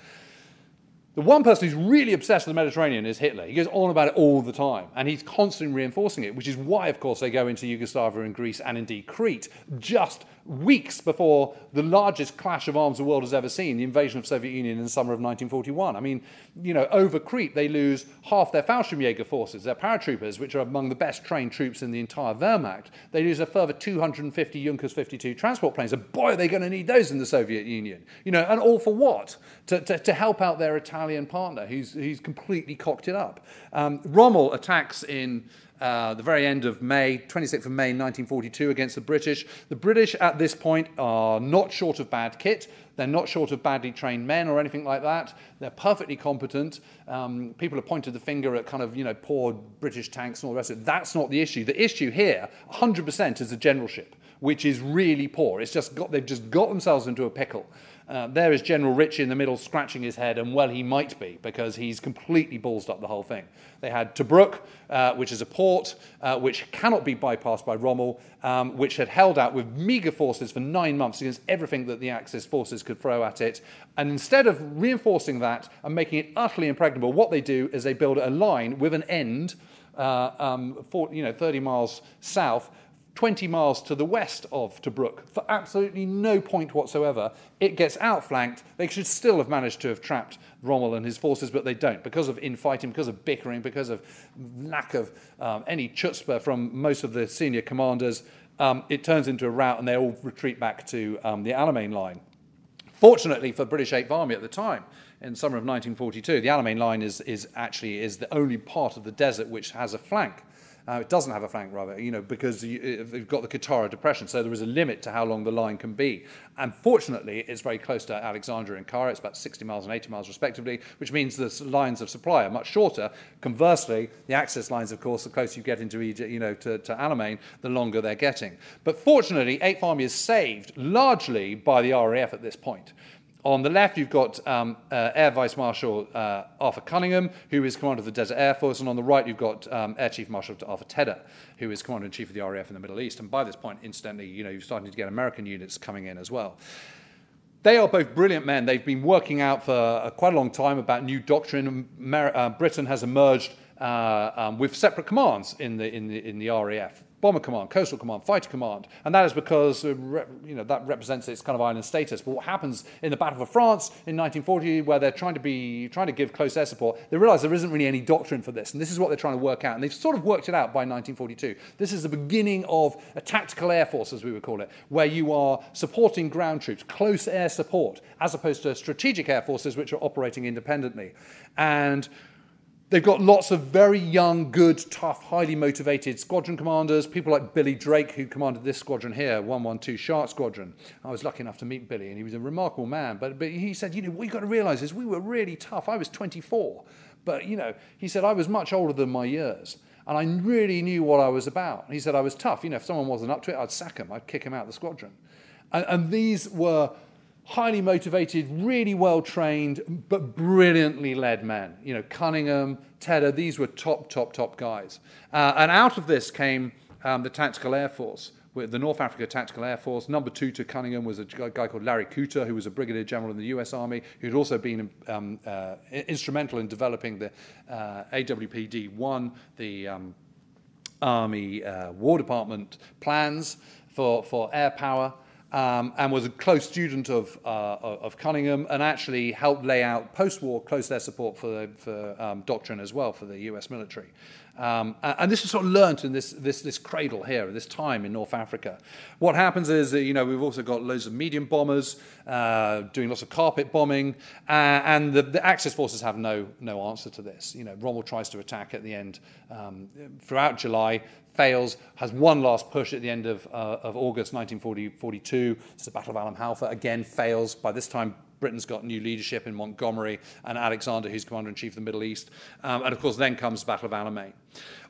The one person who's really obsessed with the Mediterranean is Hitler. He goes on about it all the time, and he's constantly reinforcing it, which is why, of course, they go into Yugoslavia and Greece and indeed Crete just weeks before the largest clash of arms the world has ever seen, the invasion of the Soviet Union in the summer of 1941. I mean, you know, over Crete, they lose half their Fallschirmjäger forces, their paratroopers, which are among the best trained troops in the entire Wehrmacht. They lose a further 250 Junkers 52 transport planes, and boy, are they going to need those in the Soviet Union. You know, and all for what? To help out their Italian Italian partner. He's completely cocked it up. Rommel attacks in the very end of May, 26th of May 1942 against the British. The British at this point are not short of bad kit. They're not short of badly trained men or anything like that. They're perfectly competent. People have pointed the finger at kind of, poor British tanks and all the rest of it. That's not the issue. The issue here, 100%, is the generalship, which is really poor. They've just got themselves into a pickle. There is General Ritchie in the middle scratching his head, and well, he might be, because he's completely ballsed up the whole thing. They had Tobruk, which is a port, which cannot be bypassed by Rommel, which had held out with meagre forces for 9 months against everything that the Axis forces could throw at it. And instead of reinforcing that and making it utterly impregnable, what they do is they build a line with an end, 30 miles south, 20 miles to the west of Tobruk, for absolutely no point whatsoever. It gets outflanked. They should still have managed to have trapped Rommel and his forces, but they don't, because of infighting, because of bickering, because of lack of any chutzpah from most of the senior commanders. It turns into a rout, and they all retreat back to the Alamein line. Fortunately for British 8th Army at the time, in summer of 1942, the Alamein line is the only part of the desert which has a flank. It doesn't have a flank, rather, because they've got the Katara Depression, so there is a limit to how long the line can be. And fortunately, it's very close to Alexandria and Kara. It's about 60 miles and 80 miles, respectively, which means the lines of supply are much shorter. Conversely, the Axis lines, of course, the closer you get into Egypt, to Alamein, the longer they're getting. But fortunately, 8th Army is saved largely by the RAF at this point. On the left, you've got Air Vice Marshal Arthur Cunningham, who is commander of the Desert Air Force, and on the right, you've got Air Chief Marshal Arthur Tedder, who is commander-in-chief of the RAF in the Middle East. And by this point, incidentally, you're starting to get American units coming in as well. They are both brilliant men. They've been working out for quite a long time about new doctrine. Britain has emerged with separate commands in the RAF. Bomber Command, Coastal Command, Fighter Command, and that is because that represents its kind of island status. But what happens in the Battle of France in 1940, where they're trying to give close air support, they realise there isn't really any doctrine for this, and this is what they're trying to work out. And they've sort of worked it out by 1942. This is the beginning of a tactical air force, as we would call it, where you are supporting ground troops, close air support, as opposed to strategic air forces which are operating independently. And they've got lots of very young, good, tough, highly motivated squadron commanders, people like Billy Drake, who commanded this squadron here, 112 Shark Squadron. I was lucky enough to meet Billy, and he was a remarkable man. But he said, what you've got to realise is we were really tough. I was 24. But, he said, I was much older than my years, and I really knew what I was about. He said I was tough. If someone wasn't up to it, I'd sack him. I'd kick him out of the squadron. And these were highly motivated, really well-trained, but brilliantly led men. Cunningham, Tedder, these were top guys. And out of this came the Tactical Air Force, with the North Africa Tactical Air Force. Number 2 to Cunningham was a guy called Larry Cooter, who was a brigadier general in the US Army, who'd also been instrumental in developing the AWPD-1, the Army War Department plans for air power. And was a close student of Cunningham, and actually helped lay out post-war close air support for doctrine as well for the US military. And this was sort of learnt in this cradle here, this time in North Africa. What happens is that, we've also got loads of medium bombers doing lots of carpet bombing, and the Axis forces have no answer to this. Rommel tries to attack at the end throughout July, fails, has one last push at the end of August 1942. It's the Battle of Alam Halfa, again fails. By this time, Britain's got new leadership in Montgomery and Alexander, who's commander-in-chief of the Middle East. And of course, then comes the Battle of Alamein.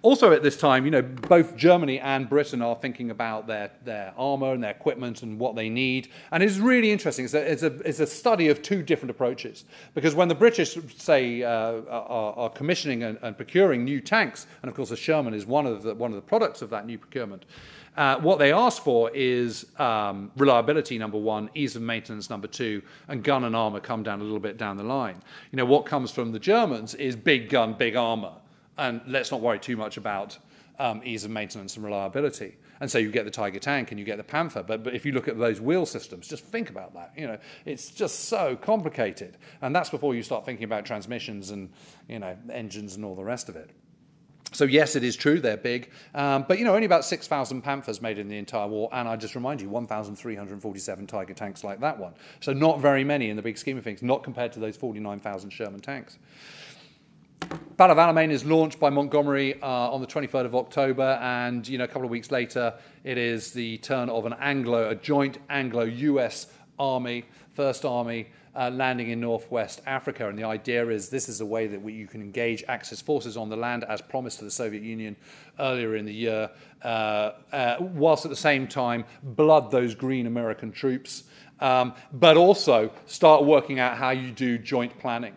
Also at this time, both Germany and Britain are thinking about their armour and their equipment and what they need. And it's really interesting. It's a study of two different approaches. Because when the British, say, are commissioning and procuring new tanks, and of course the Sherman is one of the products of that new procurement, what they ask for is reliability, number 1, ease of maintenance, number 2, and gun and armour come down a little bit down the line. What comes from the Germans is big gun, big armour, and let's not worry too much about ease of maintenance and reliability. And so you get the Tiger tank and you get the Panther, but if you look at those wheel systems, just think about that. It's just so complicated, and that's before you start thinking about transmissions and engines and all the rest of it. So yes, it is true, they're big, but only about 6,000 Panthers made in the entire war, and I just remind you, 1,347 Tiger tanks like that one. So not very many in the big scheme of things, not compared to those 49,000 Sherman tanks. Battle of Alamein is launched by Montgomery on the 23rd of October, and a couple of weeks later, it is the turn of a joint Anglo-US army, First Army, landing in northwest Africa. And the idea is this is a way that you can engage Axis forces on the land as promised to the Soviet Union earlier in the year, whilst at the same time blood those green American troops, but also start working out how you do joint planning.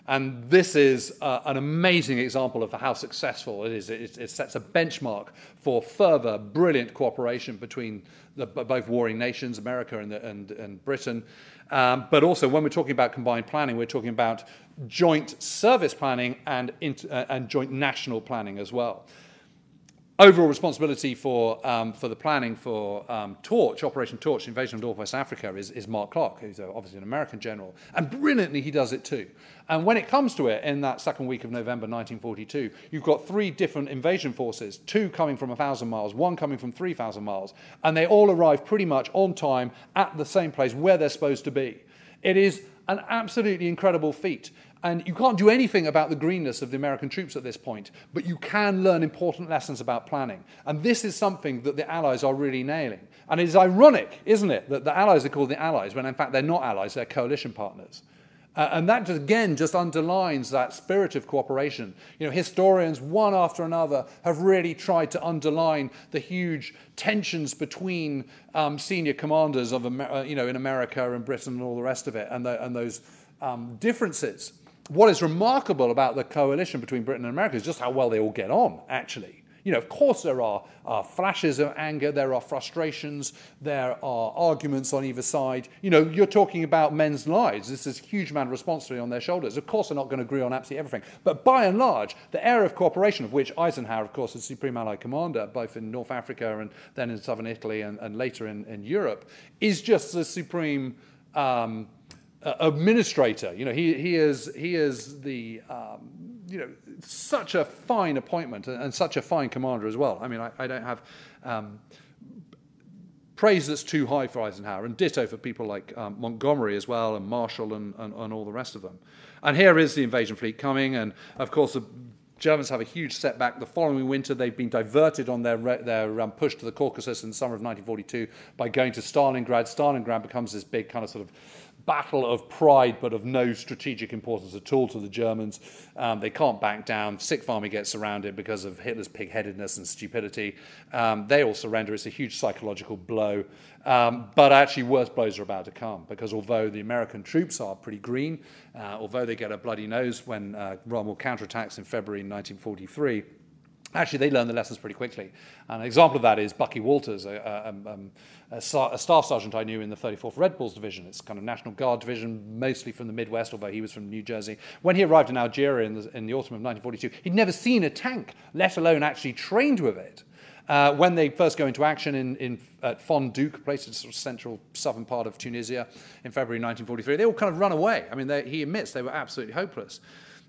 And this is an amazing example of how successful it is. It sets a benchmark for further brilliant cooperation between both warring nations, America and Britain. But also, when we're talking about combined planning, we're talking about joint service planning and joint national planning as well. Overall responsibility for the planning for Operation Torch, invasion of Northwest Africa, is Mark Clark, who's obviously an American general. And brilliantly, he does it too. And when it comes to it, in that second week of November 1942, you've got 3 different invasion forces, 2 coming from 1,000 miles, 1 coming from 3,000 miles, and they all arrive pretty much on time at the same place where they're supposed to be. It is an absolutely incredible feat. And you can't do anything about the greenness of the American troops at this point, but you can learn important lessons about planning. And this is something that the Allies are really nailing. And it is ironic, isn't it, that the Allies are called the Allies, when in fact they're not allies, they're coalition partners. And that, just underlines that spirit of cooperation. Historians, one after another, have really tried to underline the huge tensions between senior commanders of, in America and Britain and all the rest of it, and those differences. What is remarkable about the coalition between Britain and America is just how well they all get on, actually. Of course there are flashes of anger, there are frustrations, there are arguments on either side. You're talking about men's lives. This is a huge amount of responsibility on their shoulders. Of course they're not going to agree on absolutely everything. But by and large, the area of cooperation, of which Eisenhower, of course, is Supreme Allied Commander, both in North Africa and then in southern Italy and later in Europe, is just the supreme administrator. He is the such a fine appointment and such a fine commander as well. I mean, I don't have praise that's too high for Eisenhower, and ditto for people like Montgomery as well, and Marshall and all the rest of them. And here is the invasion fleet coming, and of course the Germans have a huge setback. The following winter, they've been diverted on their push to the Caucasus in the summer of 1942 by going to Stalingrad. Stalingrad becomes this big kind of sort of battle of pride, but of no strategic importance at all to the Germans. They can't back down. Sixth Army gets surrounded because of Hitler's pig-headedness and stupidity. They all surrender. It's a huge psychological blow. But actually, worse blows are about to come, because although the American troops are pretty green, although they get a bloody nose when Rommel counterattacks in February 1943, actually, they learn the lessons pretty quickly. And an example of that is Bucky Walters, a staff sergeant I knew in the 34th Red Bulls Division. It's kind of National Guard division, mostly from the Midwest, although he was from New Jersey. When he arrived in Algeria in the autumn of 1942, he'd never seen a tank, let alone actually trained with it. When they first go into action at Fondouk, a place in the sort of central southern part of Tunisia, in February 1943, they all kind of run away. I mean, he admits they were absolutely hopeless.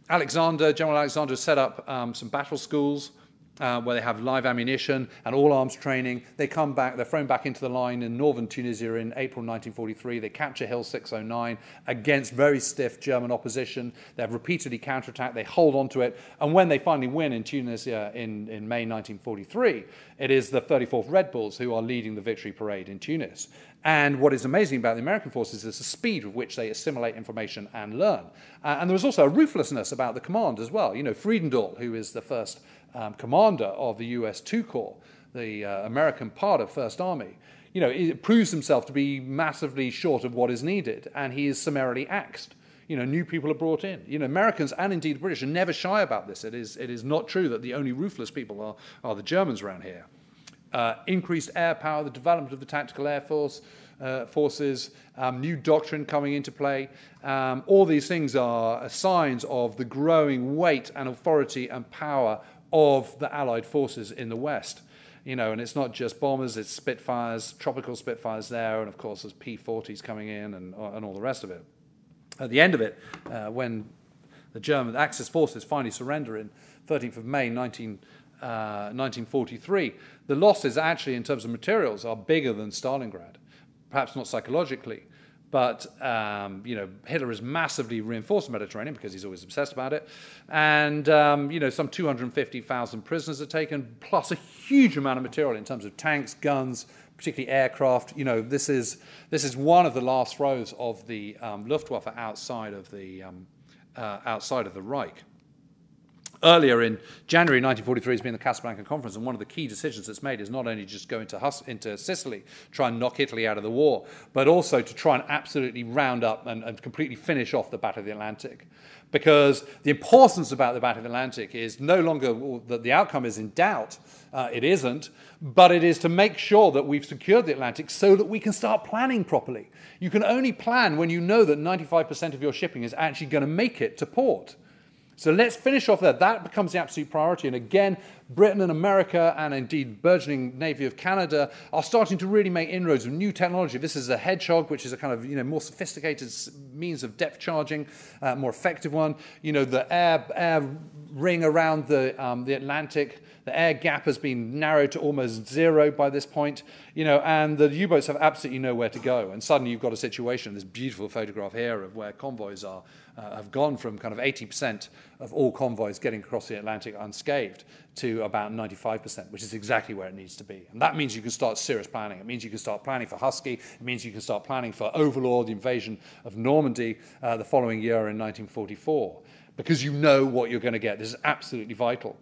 General Alexander set up some battle schools where they have live ammunition and all-arms training. They come back, they're thrown back into the line in northern Tunisia in April 1943. They capture Hill 609 against very stiff German opposition. They've repeatedly counterattacked. They hold on to it. And when they finally win in Tunisia in May 1943, it is the 34th Red Bulls who are leading the victory parade in Tunis. And what is amazing about the American forces is the speed with which they assimilate information and learn. And there was also a ruthlessness about the command as well. Friedendahl, who is the first commander of the US II Corps, the American part of First Army, it proves himself to be massively short of what is needed, and he is summarily axed. New people are brought in. Americans and indeed the British are never shy about this. It is not true that the only ruthless people are the Germans around here. Increased air power, the development of the tactical air forces, new doctrine coming into play. All these things are signs of the growing weight and authority and power of the Allied forces in the West. And it's not just bombers, it's Spitfires, tropical Spitfires there, and of course there's P-40s coming in and all the rest of it. At the end of it, when the Axis forces finally surrender in 13th of May 1943, the losses actually in terms of materials are bigger than Stalingrad. Perhaps not psychologically, but Hitler has massively reinforced the Mediterranean because he's always obsessed about it, and some 250,000 prisoners are taken, plus a huge amount of material in terms of tanks, guns, particularly aircraft. This is one of the last throws of the Luftwaffe outside of the Reich. Earlier in January 1943 has been the Casablanca Conference, and one of the key decisions that's made is not only just go into Sicily, try and knock Italy out of the war, but also to try and absolutely round up and completely finish off the Battle of the Atlantic. Because the importance about the Battle of the Atlantic is no longer that the outcome is in doubt, it isn't, but it is to make sure that we've secured the Atlantic so that we can start planning properly. You can only plan when you know that 95% of your shipping is actually going to make it to port. So let's finish off there. That becomes the absolute priority. And again, Britain and America, and indeed burgeoning Navy of Canada, are starting to really make inroads with new technology. This is a Hedgehog, which is a kind of more sophisticated means of depth charging, more effective one. The air ring around the Atlantic, the air gap has been narrowed to almost zero by this point, and the U-boats have absolutely nowhere to go. And suddenly you've got a situation, this beautiful photograph here of where convoys have gone from kind of 80% of all convoys getting across the Atlantic unscathed to about 95%, which is exactly where it needs to be. And that means you can start serious planning. It means you can start planning for Husky. It means you can start planning for Overlord, the invasion of Normandy the following year in 1944, because you know what you're going to get. This is absolutely vital.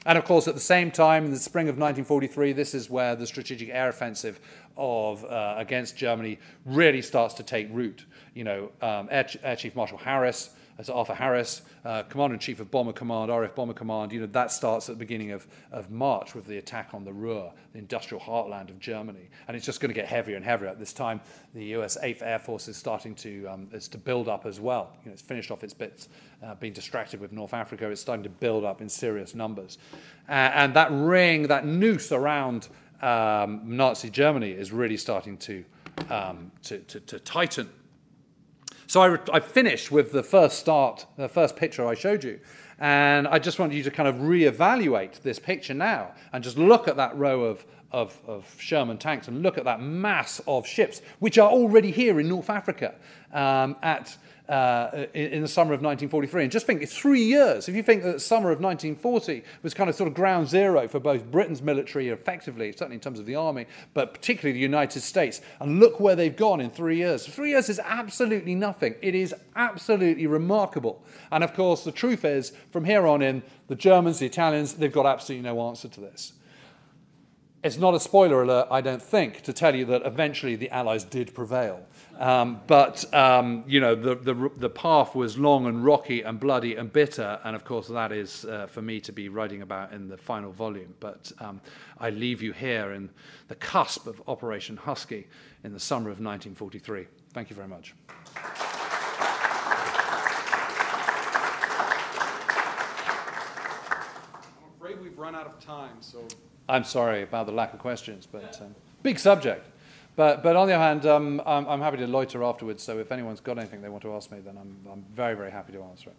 And of course, at the same time, in the spring of 1943, this is where the strategic air offensive against Germany really starts to take root. Air Chief Marshal Harris, Arthur Harris, Commander-in-Chief of Bomber Command, RAF Bomber Command, that starts at the beginning of March with the attack on the Ruhr, the industrial heartland of Germany. And it's just going to get heavier and heavier. At this time, the US 8th Air Force is starting to build up as well. It's finished off its bits, being distracted with North Africa. It's starting to build up in serious numbers. And that ring, that noose around Nazi Germany is really starting to tighten. So I finished with the first picture I showed you. And I just want you to kind of reevaluate this picture now and just look at that row of Sherman tanks and look at that mass of ships, which are already here in North Africa in the summer of 1943. And just think, it's 3 years. If you think that the summer of 1940 was kind of sort of ground zero for both Britain's military, effectively, certainly in terms of the army, but particularly the United States, and look where they've gone in 3 years. 3 years is absolutely nothing. It is absolutely remarkable. And of course, the truth is, from here on in, the Germans, the Italians, they've got absolutely no answer to this. It's not a spoiler alert, I don't think, to tell you that eventually the Allies did prevail. The path was long and rocky and bloody and bitter, and of course that is for me to be writing about in the final volume. But I leave you here in the cusp of Operation Husky in the summer of 1943. Thank you very much. I'm afraid we've run out of time, so... I'm sorry about the lack of questions, but big subject. But on the other hand, I'm happy to loiter afterwards, so if anyone's got anything they want to ask me, then I'm very, very happy to answer it.